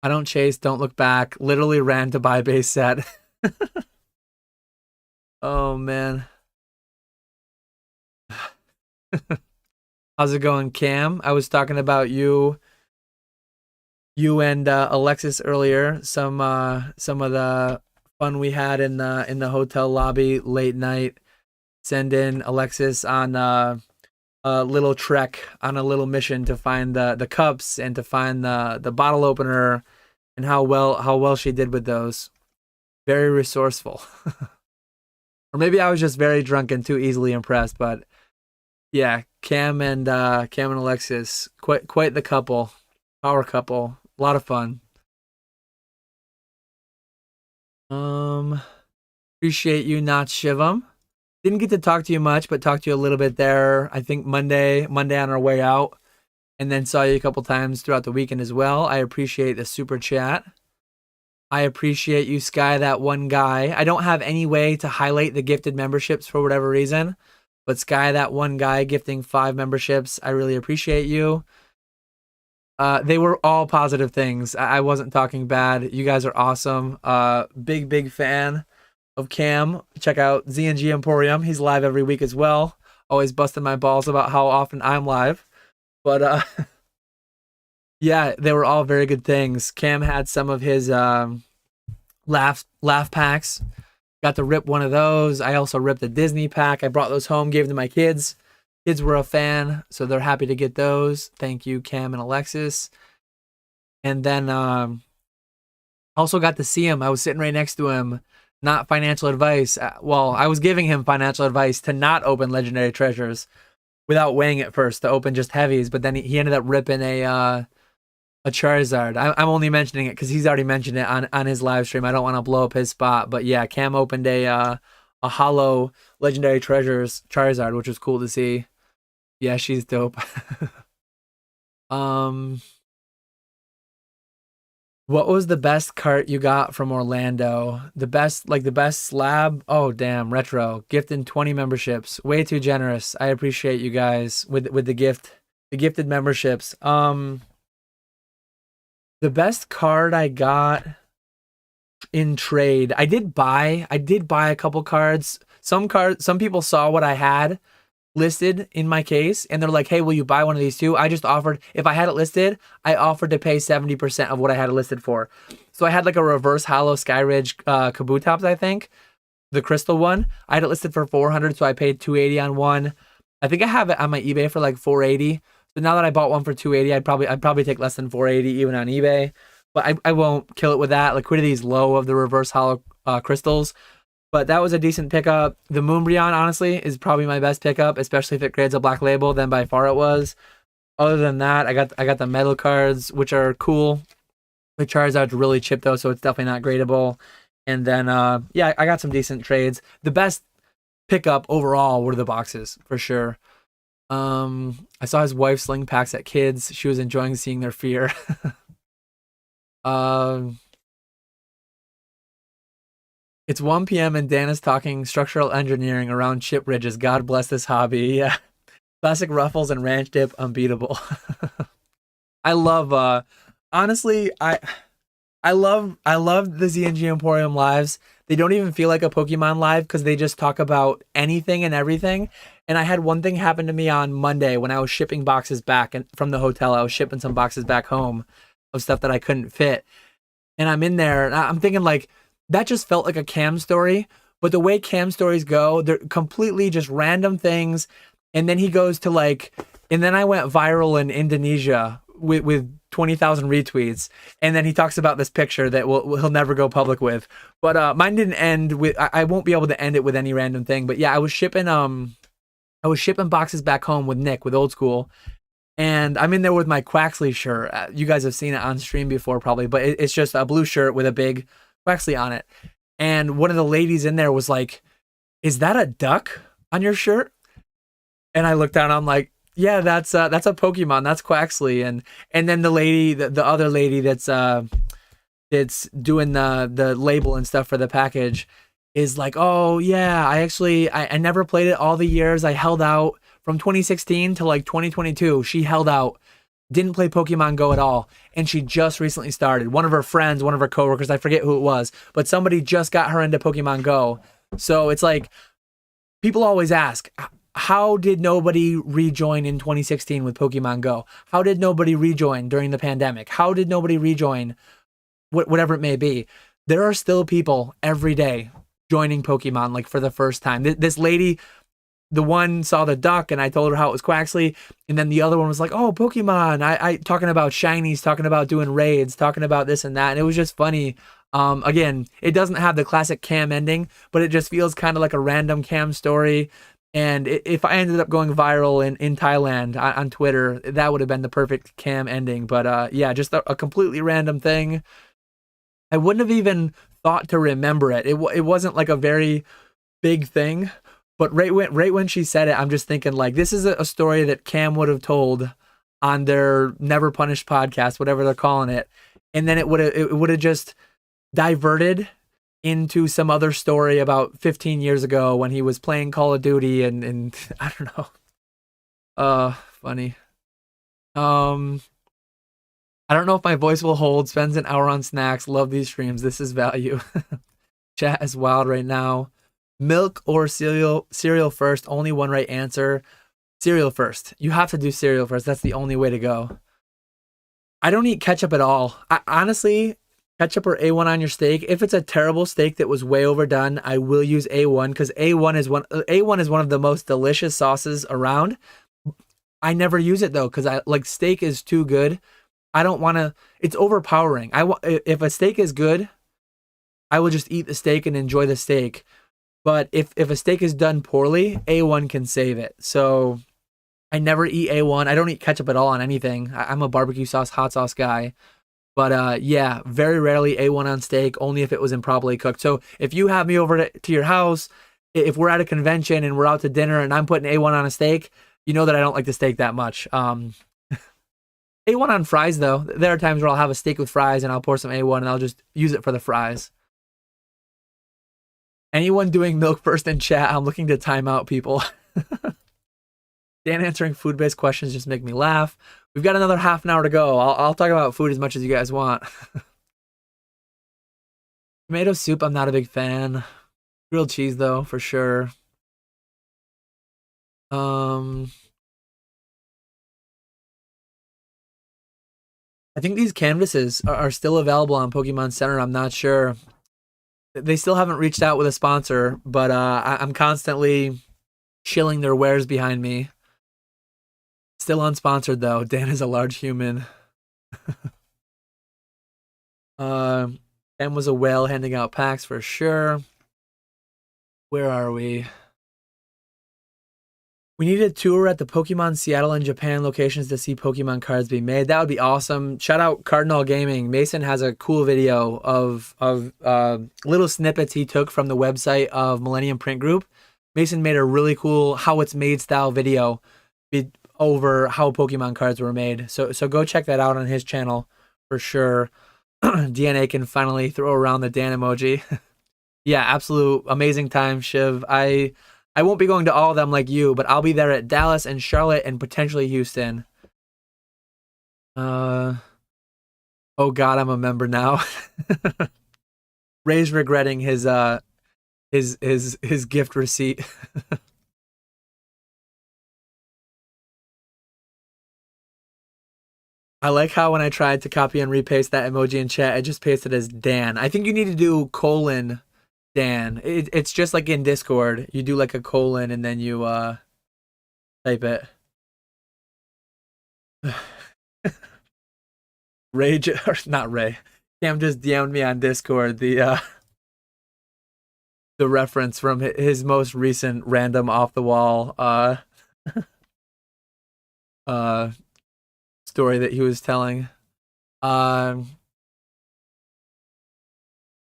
I don't chase, don't look back. Literally ran to buy base set. Oh, man. How's it going, Cam? I was talking about you and Alexis earlier. Some of the fun we had in the hotel lobby late night. Send in Alexis on a little trek, on a little mission to find the cups and to find the bottle opener, and how well she did with those. Very resourceful. Or maybe I was just very drunk and too easily impressed, but yeah, Cam and Alexis, quite the couple. Power couple. A lot of fun. Um Appreciate you, not Shivam. Didn't get to talk to you much, but talked to you a little bit there. I think Monday on our way out, and then saw you a couple times throughout the weekend as well. I appreciate the super chat. I appreciate you, Sky, that one guy. I don't have any way to highlight the gifted memberships for whatever reason, but Sky, that one guy gifting 5 memberships, I really appreciate you. They were all positive things. I wasn't talking bad. You guys are awesome. Big fan of Cam. Check out ZNG Emporium. He's live every week as well. Always busting my balls about how often I'm live. But yeah, they were all very good things. Cam had some of his laugh packs. Got to rip one of those. I also ripped a Disney pack. I brought those home, gave them to my kids. Kids were a fan, so they're happy to get those. Thank you, Cam and Alexis. And then also got to see him. I was sitting right next to him. Not financial advice. Well, I was giving him financial advice to not open legendary treasures without weighing it first, to open just heavies. But then he ended up ripping a Charizard. I'm only mentioning it because he's already mentioned it on his live stream. I don't want to blow up his spot. But yeah, Cam opened a hollow legendary treasures Charizard, which was cool to see. Yeah, she's dope. What was the best cart you got from Orlando? The best slab? Oh, damn, retro. Gifting 20 memberships. Way too generous. I appreciate you guys with the gifted memberships. The best card I got in trade. I did buy a couple cards. Some people saw what I had listed in my case, and they're like, hey, will you buy one of these too? I just offered, if I had it listed, I offered to pay 70% of what I had it listed for. So I had like a reverse hollow Skyridge Kabutops, I think, the crystal one. I had it listed for 400, so I paid 280 on one. I think I have it on my eBay for like 480. So now that I bought one for 280, I'd probably take less than 480 even on eBay. But I won't kill it with that. Liquidity is low of the reverse hollow crystals. But that was a decent pickup. The Moonbreon, honestly, is probably my best pickup, especially if it creates a black label. Then by far it was. Other than that, I got the metal cards, which are cool. The Charizard's really chipped though, so it's definitely not gradable. And then yeah, I got some decent trades. The best pickup overall were the boxes for sure. I saw his wife sling packs at kids. She was enjoying seeing their fear. It's 1 p.m. and Dan is talking structural engineering around chip ridges. God bless this hobby. Yeah. Classic ruffles and ranch dip, unbeatable. I love, honestly, I love the ZNG Emporium lives. They don't even feel like a Pokemon live because they just talk about anything and everything. And I had one thing happen to me on Monday when I was shipping boxes back and from the hotel. I was shipping some boxes back home of stuff that I couldn't fit. And I'm in there and I'm thinking like, that just felt like a Cam story. But the way Cam stories go, they're completely just random things. And then he goes to like, and then I went viral in Indonesia with 20,000 retweets. And then he talks about this picture that he'll never go public with. But mine didn't end with, I won't be able to end it with any random thing. But yeah, I was shipping boxes back home with Nick, with Old Skool. And I'm in there with my Quaxley shirt. You guys have seen it on stream before probably, but it's just a blue shirt with a big Quaxley on it. And one of the ladies in there was like, is that a duck on your shirt? And I looked down, I'm like, yeah, that's a Pokemon, that's Quaxley. And then the lady, the other lady that's doing the label and stuff for the package is like, oh yeah, I never played it all the years. I held out from 2016 to like 2022. She held out, didn't play Pokemon Go at all. And she just recently started. One of her friends, one of her coworkers, I forget who it was, but somebody just got her into Pokemon Go. So it's like, people always ask, how did nobody rejoin in 2016 with Pokemon Go? How did nobody rejoin during the pandemic? How did nobody rejoin whatever it may be? There are still people every day joining Pokemon like for the first time. This lady, the one saw the duck and I told her how it was Quaxley. And then the other one was like, oh, Pokemon. I talking about shinies, talking about doing raids, talking about this and that. And it was just funny Again, it doesn't have the classic Cam ending, but it just feels kind of like a random Cam story. And if I ended up going viral in Thailand on Twitter, that would have been the perfect Cam ending. But yeah, just a completely random thing. I wouldn't have even thought to remember it. It wasn't like a very big thing, but right when she said it, I'm just thinking like this is a story that Cam would have told on their Never Punished podcast, whatever they're calling it, and then it would have just diverted into some other story about 15 years ago when he was playing Call of Duty and I don't know. Funny. Um, I don't know if my voice will hold. Spends an hour on snacks. Love these streams. This is value. Chat is wild right now. Milk or cereal? Cereal first. Only one right answer. Cereal first. You have to do cereal first. That's the only way to go. I don't eat ketchup at all. Honestly, ketchup or A1 on your steak. If it's a terrible steak that was way overdone, I will use A1 because A1 is one of the most delicious sauces around. I never use it though because I like steak is too good. I don't want to. It's overpowering. If a steak is good, I will just eat the steak and enjoy the steak. But if a steak is done poorly, A1 can save it. So I never eat A1. I don't eat ketchup at all on anything. I'm a barbecue sauce, hot sauce guy. But yeah, very rarely A1 on steak, only if it was improperly cooked. So if you have me over to your house, if we're at a convention and we're out to dinner and I'm putting A1 on a steak, you know that I don't like the steak that much. A1 on fries, though. There are times where I'll have a steak with fries and I'll pour some A1 and I'll just use it for the fries. Anyone doing milk first in chat? I'm looking to time out people. Dan answering food-based questions just make me laugh. We've got another half an hour to go. I'll talk about food as much as you guys want. Tomato soup, I'm not a big fan. Grilled cheese, though, for sure. I think these canvases are still available on Pokemon Center. I'm not sure. They still haven't reached out with a sponsor, but I'm constantly shilling their wares behind me. Still unsponsored though. Dan is a large human. Dan was a whale handing out packs for sure. Where are we? We need a tour at the Pokemon Seattle and Japan locations to see Pokemon cards being made. That would be awesome. Shout out Cardinal Gaming. Mason has a cool video of little snippets he took from the website of Millennium Print Group. Mason made a really cool how it's made style video over how Pokemon cards were made. So go check that out on his channel for sure. DNA can finally throw around the Dan emoji. Yeah, absolute amazing time, Shiv. I won't be going to all of them like you, but I'll be there at Dallas and Charlotte and potentially Houston. Oh God, I'm a member now. Ray's regretting his gift receipt. I like how when I tried to copy and repaste that emoji in chat, I just pasted as Dan. I think you need to do colon Dan. It's just like in Discord. You do like a colon and then you type it. Ray, or not Ray. Cam just DM'd me on Discord the reference from his most recent random off the wall story that he was telling.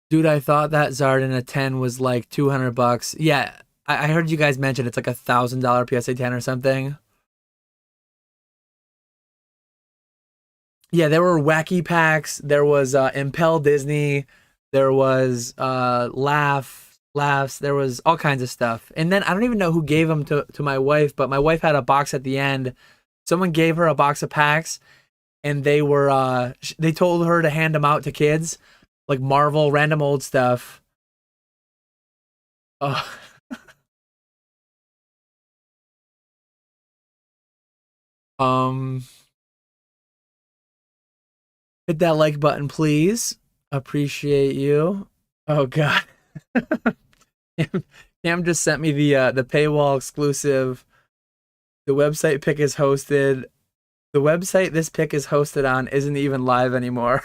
Dude, I thought that Zard in a 10 was like $200. Yeah, I heard you guys mention it's like $1,000 PSA 10 or something. Yeah, there were wacky packs. There was Impel Disney. There was laughs. There was all kinds of stuff. And then I don't even know who gave them to my wife, but my wife had a box at the end. Someone gave her a box of packs, and they told her to hand them out to kids. Like Marvel, random old stuff. Oh. Hit that like button, please. Appreciate you. Oh God. Cam just sent me the paywall exclusive. The website pick is hosted. The website this pick is hosted on isn't even live anymore.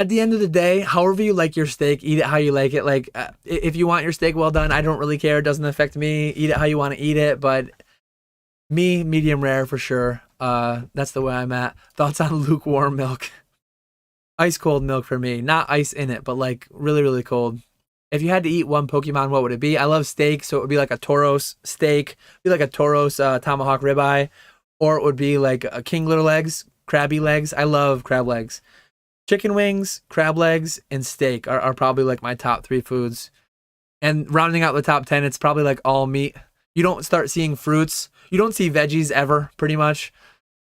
At the end of the day, however you like your steak, eat it how you like it. Like, if you want your steak well done, I don't really care. It doesn't affect me. Eat it how you want to eat it. But me, medium rare for sure. That's the way I'm at. Thoughts on lukewarm milk? Ice cold milk for me. Not ice in it, but like really, really cold. If you had to eat one Pokemon, what would it be? I love steak, so it would be like a Tauros steak, be like a Tauros tomahawk ribeye, or it would be like a king little legs, crabby legs. I love crab legs. Chicken wings, crab legs, and steak are probably like my top three foods. And rounding out the top 10, it's probably like all meat. You don't start seeing fruits. You don't see veggies ever, pretty much.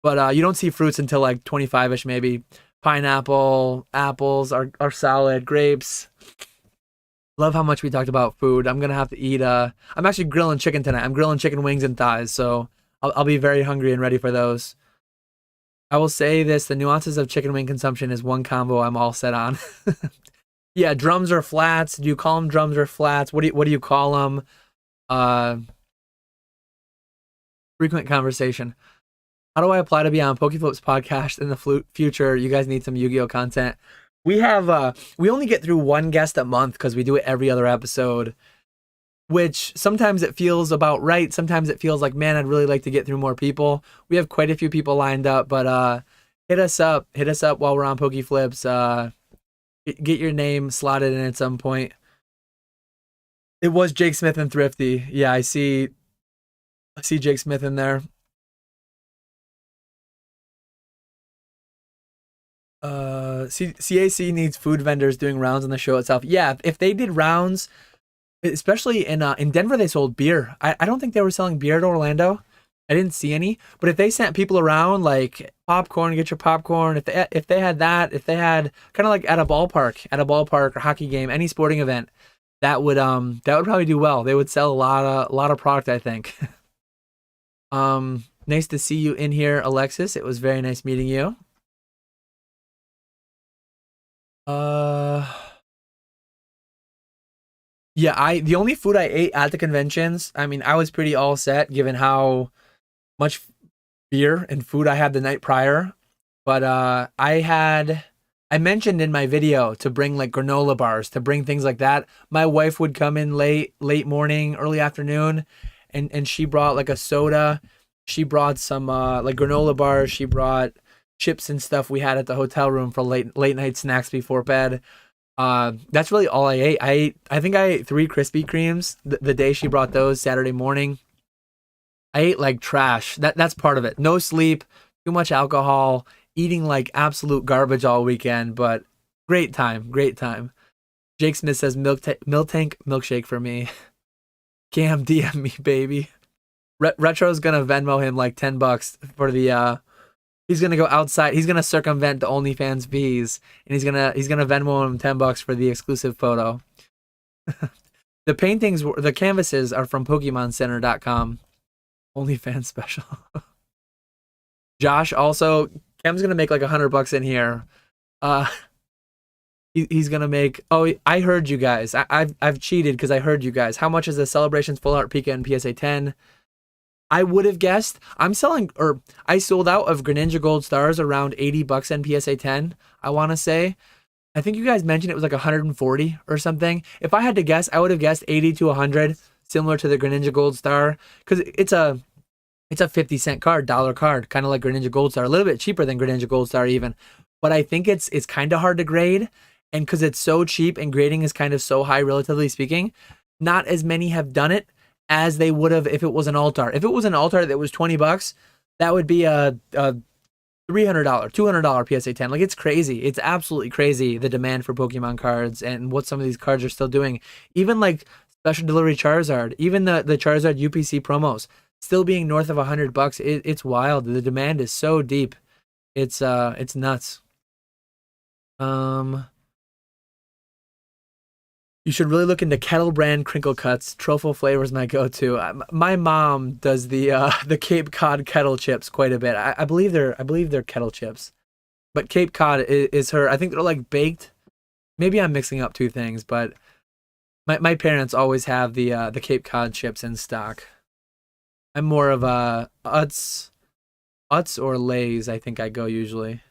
But you don't see fruits until like 25-ish, maybe. Pineapple, apples are solid, grapes. Love how much we talked about food. I'm gonna have to eat. I'm actually grilling chicken tonight. I'm grilling chicken wings and thighs, so I'll be very hungry and ready for those. I will say this: the nuances of chicken wing consumption is one combo I'm all set on. Yeah, drums or flats. Do you call them drums or flats? What do you call them? Uh, frequent conversation. How do I apply to be on PokeFlip's podcast in the future? You guys need some Yu-Gi-Oh content. We only get through one guest a month because we do it every other episode, which sometimes it feels about right. Sometimes it feels like, man, I'd really like to get through more people. We have quite a few people lined up, but hit us up. Hit us up while we're on PokeFlips. Get your name slotted in at some point. It was Jake Smith and Thrifty. Yeah, I see Jake Smith in there. CAC needs food vendors doing rounds on the show itself. Yeah, if they did rounds, especially in Denver, they sold beer. I don't think they were selling beer at Orlando. I didn't see any. But if they sent people around like popcorn, get your popcorn. If they had that, if they had kind of like at a ballpark or hockey game, any sporting event, that would probably do well. They would sell a lot of product, I think. Nice to see you in here, Alexis. It was very nice meeting you. Uh, yeah, the only food I ate at the conventions, I mean, I was pretty all set given how much beer and food I had the night prior. But I mentioned in my video to bring like granola bars, to bring things like that. My wife would come in late morning, early afternoon, and she brought like a soda. She brought some like granola bars. She brought chips and stuff we had at the hotel room for late night snacks before bed. That's really all I ate. I think I ate three Krispy Kremes the day she brought those Saturday morning. I ate like trash. That's part of it. No sleep, too much alcohol, eating like absolute garbage all weekend, but great time, great time. Jake Smith says milk tank milkshake for me. Cam DM me, baby. Retro's gonna Venmo him like $10 for the he's gonna go outside. He's gonna circumvent the OnlyFans fees, and he's gonna Venmo him $10 for the exclusive photo. The canvases are from PokemonCenter.com. OnlyFans special. Josh also, Cam's gonna make like $100 in here. Uh, he's gonna make. Oh, I heard you guys. I've cheated because I heard you guys. How much is the Celebrations Full Art Pika and PSA 10? I would have guessed. I sold out of Greninja Gold Stars around $80 in PSA 10. I want to say. I think you guys mentioned it was like 140 or something. If I had to guess, I would have guessed 80 to 100, similar to the Greninja Gold Star, because it's a 50-cent card, dollar card, kind of like Greninja Gold Star, a little bit cheaper than Greninja Gold Star even. But I think it's kind of hard to grade, and because it's so cheap and grading is kind of so high, relatively speaking, not as many have done it as they would have if it was an altar. If it was an altar that was $20, that would be a $300, $200 PSA 10. Like, it's crazy. It's absolutely crazy, the demand for Pokemon cards and what some of these cards are still doing. Even like special delivery Charizard, even the Charizard UPC promos, still being north of $100. It's wild. The demand is so deep. It's nuts. Um, you should really look into Kettle brand crinkle cuts. Truffle flavor is my go-to. My mom does the Cape Cod kettle chips quite a bit. I believe they're kettle chips, but Cape Cod is her. I think they're like baked. Maybe I'm mixing up two things, but my parents always have the Cape Cod chips in stock. I'm more of a Utz or Lay's. I think I go usually.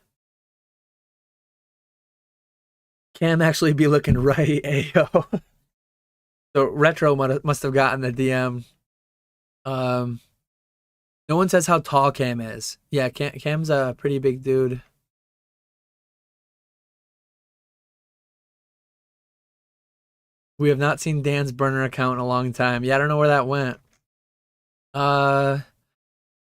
Cam actually be looking right, ayo. So Retro must have gotten the DM. Um, no one says how tall Cam is. Yeah, Cam's a pretty big dude. We have not seen Dan's burner account in a long time. Yeah, I don't know where that went. Uh,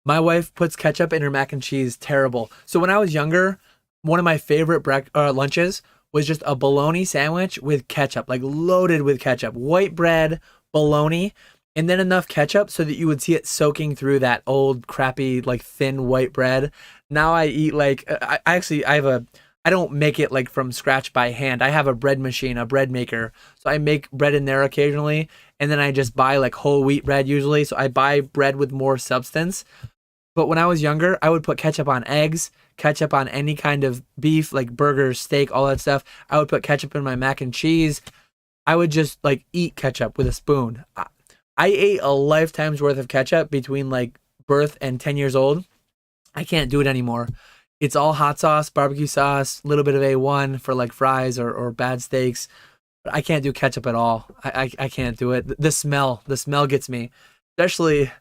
my wife puts ketchup in her mac and cheese. Terrible. So when I was younger, one of my favorite lunches was just a bologna sandwich with ketchup, like loaded with ketchup, white bread, bologna, and then enough ketchup so that you would see it soaking through that old crappy like thin white bread. Now I eat like I have a I don't make it like from scratch by hand. I have a bread machine, a bread maker. So I make bread in there occasionally, and then I just buy like whole wheat bread usually. So I buy bread with more substance. But when I was younger, I would put ketchup on eggs, ketchup on any kind of beef, like burgers, steak, all that stuff. I would put ketchup in my mac and cheese. I would just like eat ketchup with a spoon. I ate a lifetime's worth of ketchup between like birth and 10 years old. I can't do it anymore. It's all hot sauce, barbecue sauce, a little bit of A1 for like fries or bad steaks. But I can't do ketchup at all. I can't do it. The smell gets me, especially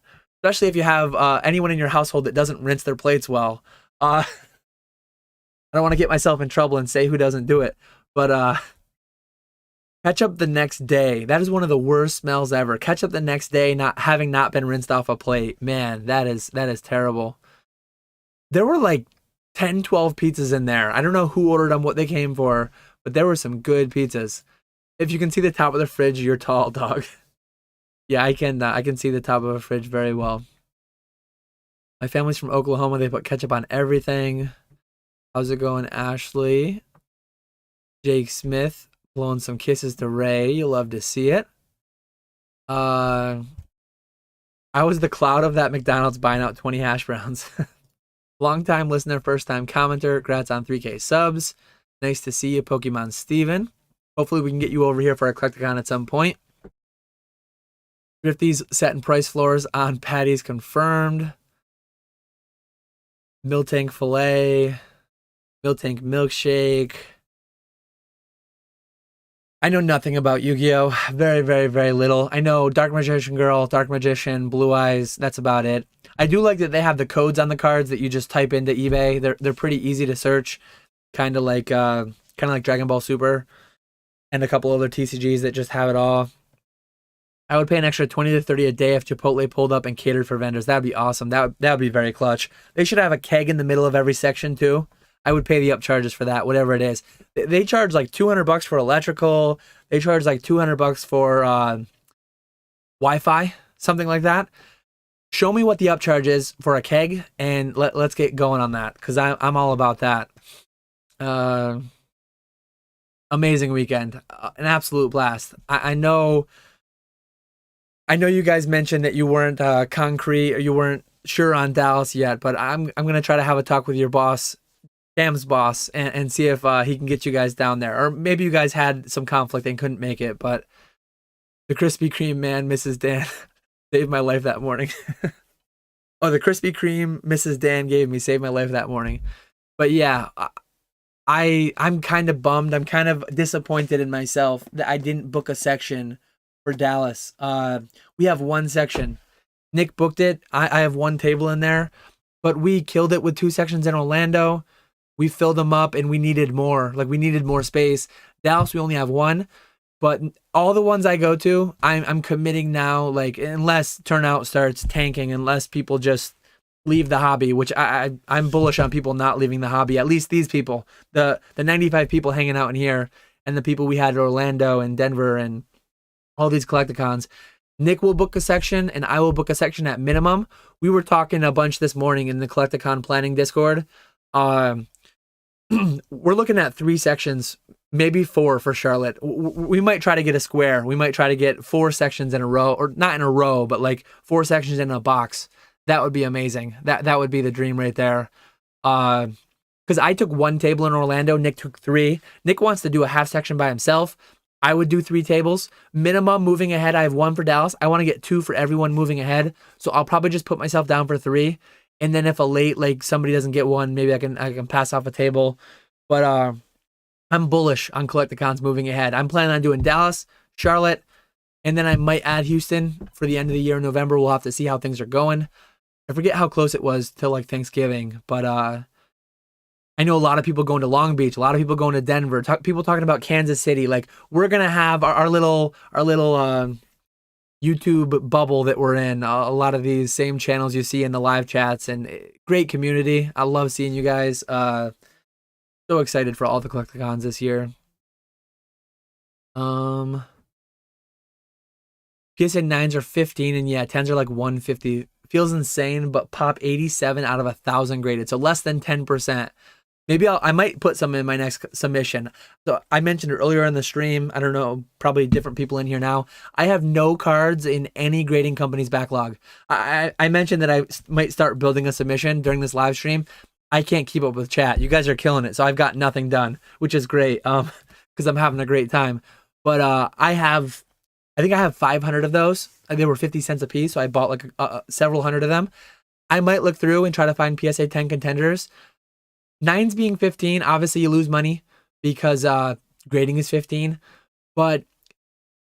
especially if you have anyone in your household that doesn't rinse their plates well. I don't want to get myself in trouble and say who doesn't do it, but ketchup the next day. That is one of the worst smells ever. Ketchup the next day, not been rinsed off a plate. Man, that is terrible. There were like 10, 12 pizzas in there. I don't know who ordered them, what they came for, but there were some good pizzas. If you can see the top of the fridge, you're tall, dog. Yeah, I can see the top of a fridge very well. My family's from Oklahoma. They put ketchup on everything. How's it going, Ashley? Jake Smith blowing some kisses to Ray. You love to see it. I was the cloud of that McDonald's buying out 20 hash browns. Long time listener, first time commenter. Congrats on 3K subs. Nice to see you, Pokemon Steven. Hopefully we can get you over here for a Collecticon at some point. Thrifty's set and price floors on patties confirmed. Miltank filet. Miltank milkshake. I know nothing about Yu-Gi-Oh! Very, very, very little. I know Dark Magician Girl, Dark Magician, Blue Eyes. That's about it. I do like that they have the codes on the cards that you just type into eBay. They're pretty easy to search, kind of like Dragon Ball Super, and a couple other TCGs that just have it all. I would pay an extra 20 to 30 a day if Chipotle pulled up and catered for vendors. That'd be awesome. That would be very clutch. They should have a keg in the middle of every section too. I would pay the up charges for that, whatever it is. They charge like $200 for electrical. They charge like $200 for Wi-Fi, something like that. Show me what the upcharge is for a keg, and let's get going on that, because I'm all about that. Amazing weekend, an absolute blast. I know you guys mentioned that you weren't concrete or you weren't sure on Dallas yet, but I'm gonna try to have a talk with your boss, Cam's boss, and see if he can get you guys down there. Or maybe you guys had some conflict and couldn't make it, but the Krispy Kreme man, Mrs. Dan, saved my life that morning. Oh, the Krispy Kreme Mrs. Dan gave me saved my life that morning. But yeah, I'm kind of bummed. I'm kind of disappointed in myself that I didn't book a section for Dallas. We have one section. Nick booked it. I have one table in there, but we killed it with two sections in Orlando. We filled them up and we needed more. Like, we needed more space. Dallas, we only have one, but all the ones I go to, I'm committing now, like, unless turnout starts tanking, unless people just leave the hobby, which I'm bullish on people not leaving the hobby. At least these people, the 95 people hanging out in here, and the people we had at Orlando and Denver and all these Collecticons. Nick will book a section and I will book a section at minimum. We were talking a bunch this morning in the Collecticon planning Discord. We're looking at 3 sections, maybe 4 for Charlotte. We might try to get a square. We might try to get 4 sections in a row, or not in a row, but like 4 sections in a box. That would be amazing. That would be the dream right there. Because I took 1 table in Orlando. Nick took 3. Nick wants to do a half section by himself. I would do 3 tables. Minimum moving ahead, I have 1 for Dallas. I want to get 2 for everyone moving ahead. So I'll probably just put myself down for 3. And then if a late, like, somebody doesn't get one, maybe I can pass off a table. But I'm bullish on Collecticons moving ahead. I'm planning on doing Dallas, Charlotte, and then I might add Houston for the end of the year in November. We'll have to see how things are going. I forget how close it was to like Thanksgiving, but I know a lot of people going to Long Beach, a lot of people going to Denver, people talking about Kansas City. Like we're gonna have our little YouTube bubble that we're in. A lot of these same channels you see in the live chats, and great community. I love seeing you guys. So excited for all the Collecticons this year. PSA 9s are 15, and yeah, 10s are like 150. Feels insane, but pop 87 out of 1,000 graded, so less than 10%. Maybe I might put some in my next submission. So I mentioned earlier in the stream, I don't know, probably different people in here now. I have no cards in any grading company's backlog. I mentioned that I might start building a submission during this live stream. I can't keep up with chat. You guys are killing it, so I've got nothing done, which is great because I'm having a great time. But I think I have 500 of those. They were 50 cents a piece, so I bought like several hundred of them. I might look through and try to find PSA 10 contenders. 9s being 15, obviously you lose money because grading is 15, but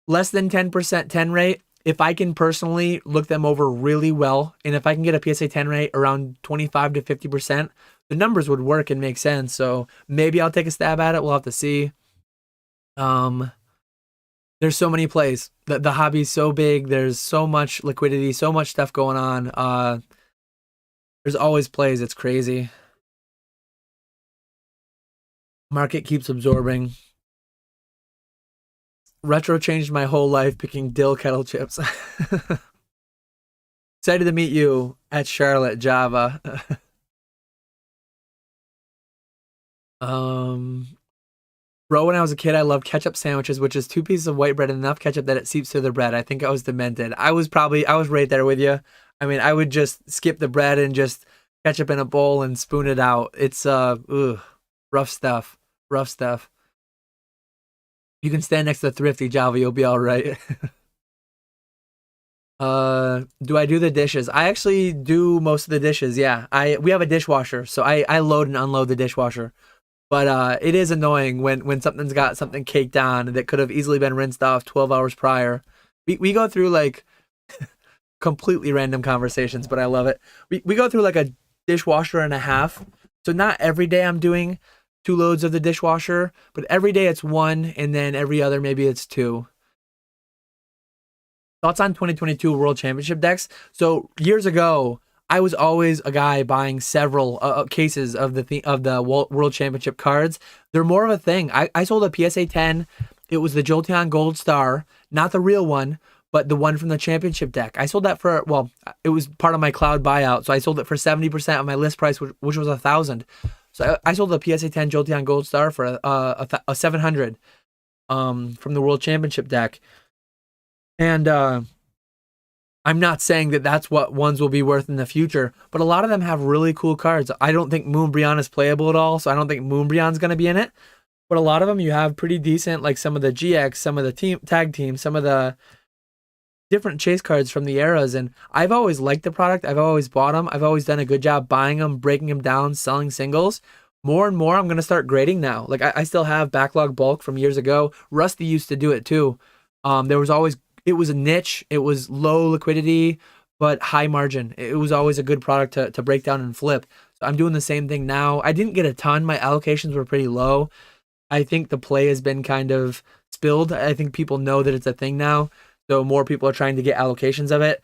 less than 10% 10 rate, if I can personally look them over really well, and if I can get a PSA 10 rate around 25 to 50%, the numbers would work and make sense. So maybe I'll take a stab at it. We'll have to see. There's so many plays. The hobby's so big. There's so much liquidity, so much stuff going on. There's always plays. It's crazy. Market keeps absorbing. Retro changed my whole life picking dill kettle chips. Excited to meet you at Charlotte, Java. Bro, when I was a kid, I loved ketchup sandwiches, which is 2 pieces of white bread and enough ketchup that it seeps through the bread. I think I was demented. I was right there with you. I mean, I would just skip the bread and just ketchup in a bowl and spoon it out. It's rough stuff. Rough stuff. You can stand next to Thrifty, Java. You'll be all right. Do I do the dishes? I actually do most of the dishes. Yeah, we have a dishwasher, so I load and unload the dishwasher. But it is annoying when something's got something caked on that could have easily been rinsed off 12 hours prior. We go through like completely random conversations, but I love it. We go through like a dishwasher and a half. So not every day I'm doing 2 loads of the dishwasher, but every day it's 1, and then every other maybe it's 2. Thoughts on 2022 World Championship decks? So years ago, I was always a guy buying several cases of the World Championship cards. They're more of a thing. I sold a PSA 10. It was the Jolteon Gold Star, not the real one, but the one from the championship deck. I sold that for, well, it was part of my cloud buyout, so I sold it for 70% of my list price, which was 1,000. So I sold a PSA 10 Jolteon Gold Star for a 700 from the World Championship deck. And I'm not saying that that's what ones will be worth in the future, but a lot of them have really cool cards. I don't think Moonbreon is playable at all, so I don't think Moonbreon's going to be in it. But a lot of them you have pretty decent, like some of the GX, some of the tag teams, some of the different chase cards from the eras. And I've always liked the product. I've always bought them. I've always done a good job buying them, breaking them down, selling singles. More and more, I'm going to start grading now. Like I still have backlog bulk from years ago. Rusty used to do it too. It was a niche. It was low liquidity, but high margin. It was always a good product to break down and flip. So I'm doing the same thing now. I didn't get a ton. My allocations were pretty low. I think the play has been kind of spilled. I think people know that it's a thing now. So more people are trying to get allocations of it.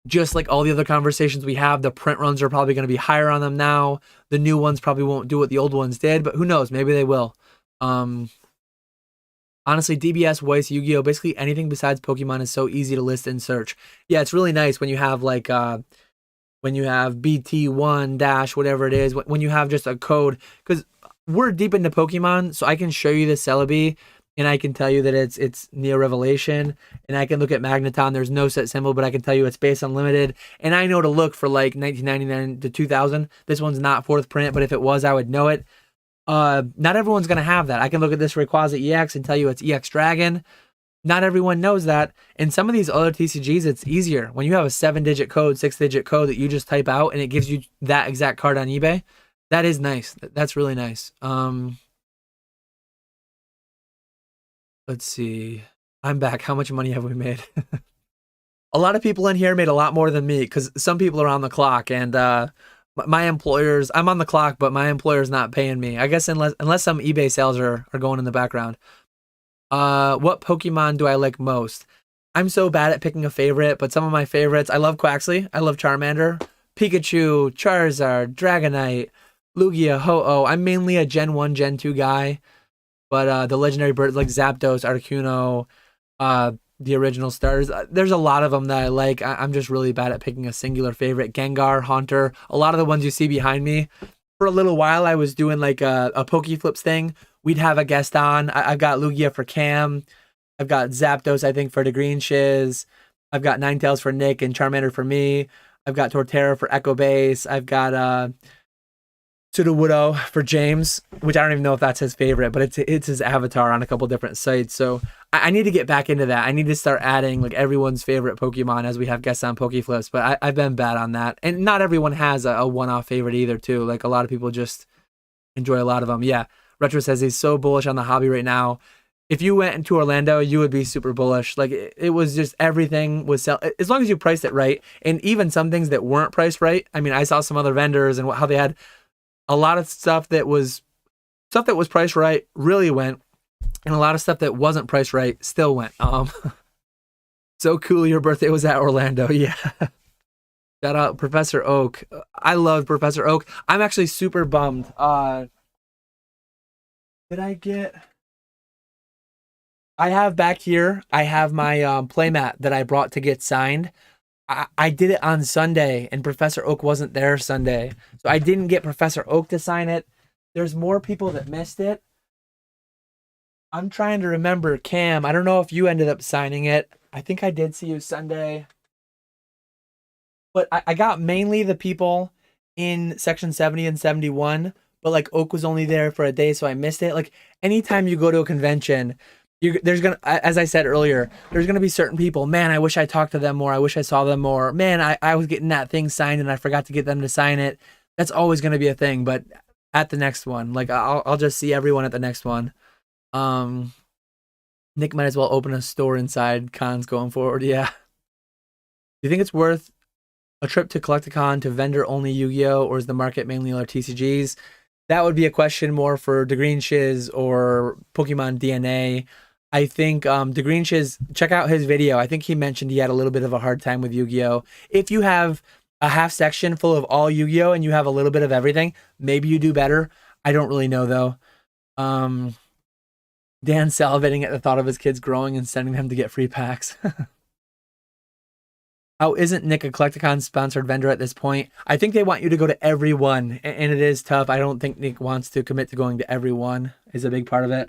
Just like all the other conversations we have, the print runs are probably going to be higher on them now. The new ones probably won't do what the old ones did, but who knows? Maybe they will. Honestly, DBS, Weiss, Yu-Gi-Oh, basically anything besides Pokemon is so easy to list and search. Yeah, it's really nice when you have like when you have BT1 dash whatever it is, when you have just a code, because we're deep into Pokemon, so I can show you the Celebi and I can tell you that it's Neo Revelation, and I can look at Magneton. There's no set symbol, but I can tell you it's Base Unlimited, and I know to look for like 1999 to 2000. This one's not 4th print, but if it was, I would know it. Not everyone's gonna have that. I can look at this Rayquaza EX and tell you it's EX Dragon. Not everyone knows that. And some of these other TCGs, it's easier. When you have a 7-digit code, 6-digit code that you just type out and it gives you that exact card on eBay, that is nice. That's really nice. Let's see. I'm back. How much money have we made? A lot of people in here made a lot more than me because some people are on the clock and my employers, I'm on the clock, but my employer's not paying me. I guess unless some eBay sales are going in the background. What Pokemon do I like most? I'm so bad at picking a favorite, but some of my favorites, I love Quaxley, I love Charmander, Pikachu, Charizard, Dragonite, Lugia, Ho-Oh. I'm mainly a Gen 1, Gen 2 guy, but the legendary birds like Zapdos, Articuno, the original starters, there's a lot of them that I like. I'm just really bad at picking a singular favorite. Gengar, Haunter, a lot of the ones you see behind me. For a little while, I was doing like a Poke Flips thing. We'd have a guest on. I've got Lugia for Cam. I've got Zapdos, I think, for the Green Shiz. I've got Ninetales for Nick and Charmander for me. I've got Torterra for Echo Base. I've got Sudowoodo for James, which I don't even know if that's his favorite, but it's his avatar on a couple different sites. So I need to get back into that. I need to start adding like everyone's favorite Pokemon as we have guests on Pokeflips, but I've been bad on that. And not everyone has a one-off favorite either, too. Like a lot of people just enjoy a lot of them. Yeah, Retro says he's so bullish on the hobby right now. If you went into Orlando, you would be super bullish. Like it was just everything was sell as long as you priced it right, and even some things that weren't priced right. I mean, I saw some other vendors and how they had a lot of stuff that was priced right really went, and a lot of stuff that wasn't priced right still went. So cool your birthday was at Orlando. Yeah. Shout out Professor Oak. I love Professor Oak. I'm actually super bummed. Did I get I have back here, I have my playmat that I brought to get signed. I did it on Sunday and Professor Oak wasn't there Sunday. So I didn't get Professor Oak to sign it. There's more people that missed it. I'm trying to remember, Cam. I don't know if you ended up signing it. I think I did see you Sunday. But I got mainly the people in section 70 and 71. But like Oak was only there for a day, so I missed it. Like anytime you go to a convention, there's gonna, as I said earlier, there's gonna be certain people. Man, I wish I talked to them more. I wish I saw them more. Man, I was getting that thing signed and I forgot to get them to sign it. That's always gonna be a thing. But at the next one, like I'll just see everyone at the next one. Um, Nick might as well open a store inside cons going forward. Yeah. Do you think it's worth a trip to Collecticon to vendor only Yu-Gi-Oh, or is the market mainly our TCGs? That would be a question more for the Green Shiz or Pokemon DNA. I think the Green Shiz, check out his video. I think he mentioned he had a little bit of a hard time with Yu-Gi-Oh. If you have a half section full of all Yu-Gi-Oh and you have a little bit of everything, maybe you do better. I don't really know though. Um, Dan salivating at the thought of his kids growing and sending them to get free packs. How isn't Nick a Collecticon sponsored vendor at this point? I think they want you to go to every one, and it is tough. I don't think Nick wants to commit to going to every one, is a big part of it.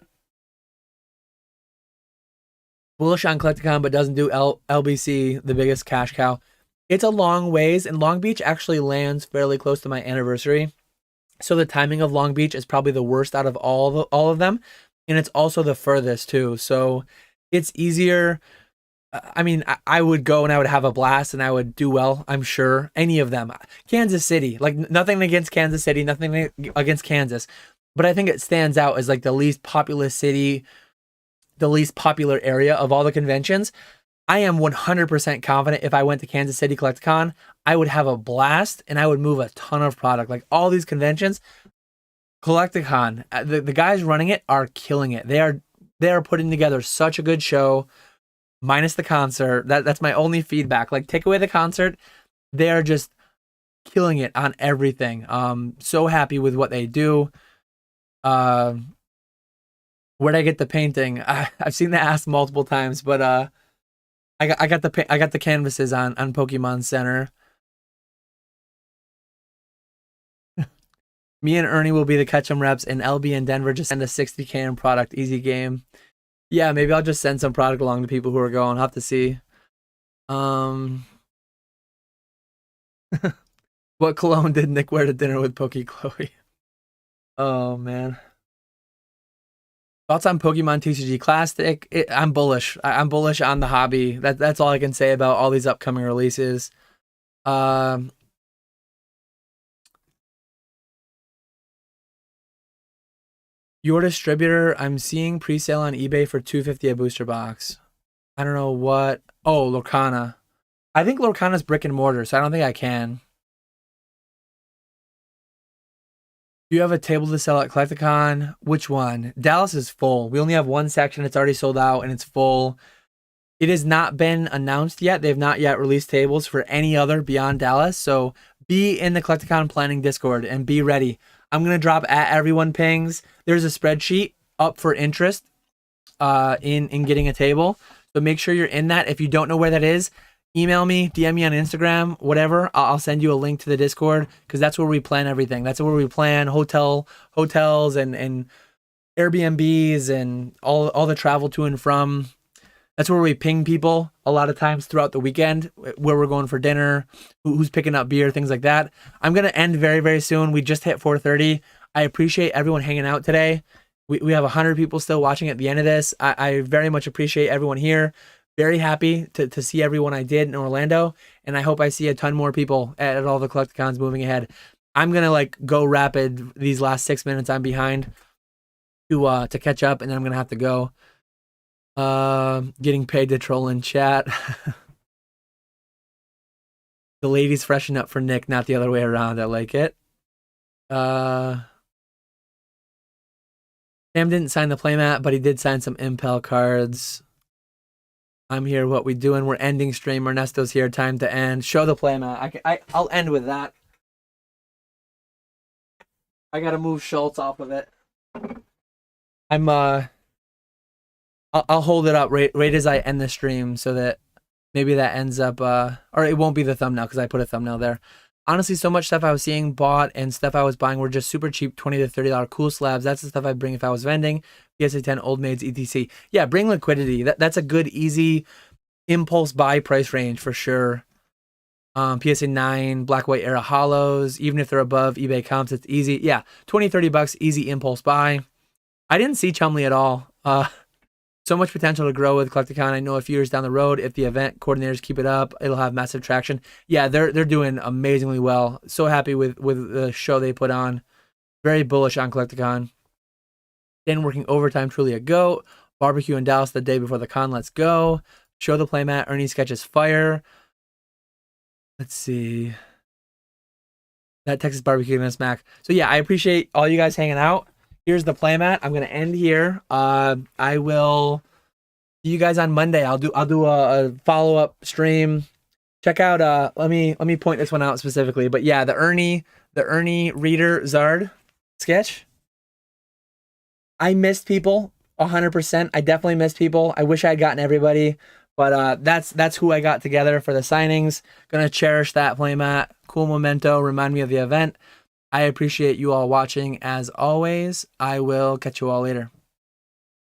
Bullish on Collecticon, but doesn't do LBC, the biggest cash cow. It's a long ways, and Long Beach actually lands fairly close to my anniversary. So the timing of Long Beach is probably the worst out of all of them, and it's also the furthest too. So it's easier. I mean, I would go and I would have a blast and I would do well, I'm sure. Any of them. Kansas City, like nothing against Kansas City, nothing against Kansas. But I think it stands out as like the least populous city, the least popular area of all the conventions. I am 100% confident if I went to Kansas City Collecticon, I would have a blast and I would move a ton of product. Like all these conventions, Collecticon, the guys running it are killing it. They are putting together such a good show. Minus the concert. That's my only feedback. Like take away the concert, they're just killing it on everything. So happy with what they do. Where'd I get the painting? I've seen that asked multiple times, but I got the canvases on Pokemon Center. Me and Ernie will be the Ketchum reps, and LB in Denver just send a 60K in product. Easy game. Yeah, maybe I'll just send some product along to people who are going. I'll have to see. Um, what cologne did Nick wear to dinner with Pokey Chloe? Oh man. Thoughts on Pokemon TCG Classic? I'm bullish. I'm bullish on the hobby. That's all I can say about all these upcoming releases. Um, Your distributor, I'm seeing pre-sale on eBay for 250 a booster box. I don't know what. Oh, Lorcana. I think Lorcana's brick and mortar, so I don't think I can. Do you have a table to sell at Collecticon? Which one? Dallas is full. We only have one section. It's already sold out and it's full. It has not been announced yet. They've not yet released tables for any other beyond Dallas. So be in the Collecticon planning Discord and be ready. I'm going to drop at everyone pings. There's a spreadsheet up for interest in getting a table. So make sure you're in that. If you don't know where that is, email me, DM me on Instagram, whatever. I'll send you a link to the Discord because that's where we plan everything. That's where we plan hotels and Airbnbs and all the travel to and from. That's where we ping people a lot of times throughout the weekend, where we're going for dinner, who's picking up beer, things like that. I'm going to end very, very soon. We just hit 4:30. I appreciate everyone hanging out today. We have 100 people still watching at the end of this. I very much appreciate everyone here. Very happy to see everyone I did in Orlando. And I hope I see a ton more people at all the Collecticons moving ahead. I'm going to go rapid these last 6 minutes. I'm behind to catch up, and then I'm going to have to go. Getting paid to troll in chat. The ladies freshen up for Nick, not the other way around. I like it. Sam didn't sign the playmat, but he did sign some Impel cards. I'm here. What we doing? We're ending stream. Ernesto's here. Time to end. Show the playmat. I'll end with that. I gotta move Schultz off of it. I'll hold it up right as I end the stream so that maybe that ends up, or it won't be the thumbnail because I put a thumbnail there. Honestly, so much stuff I was seeing bought and stuff I was buying were just super cheap, $20 to $30 cool slabs. That's the stuff I'd bring if I was vending. PSA 10, Old Maids, etc. Yeah, bring liquidity. That's a good, easy impulse buy price range for sure. PSA 9, Black White Era Hollows, even if they're above eBay comps, it's easy. Yeah, $20, $30, easy impulse buy. I didn't see Chumley at all. So much potential to grow with Collecticon. I know a few years down the road, if the event coordinators keep it up, it'll have massive traction. Yeah, they're doing amazingly well. So happy with the show they put on. Very bullish on Collecticon. Then working overtime, truly a goat. Barbecue in Dallas the day before the con. Let's go. Show the playmat. Ernie sketches fire. Let's see. That Texas barbecue and smack. So yeah, I appreciate all you guys hanging out. Here's the playmat. I'm gonna end here. I will see you guys on Monday. I'll do a follow-up stream. Check out let me point this one out specifically. But yeah, the Ernie Reader Zard sketch. I missed people 100%. I definitely missed people. I wish I had gotten everybody, but that's who I got together for the signings. Gonna cherish that playmat. Cool memento. Remind me of the event. I appreciate you all watching as always. I will catch you all later.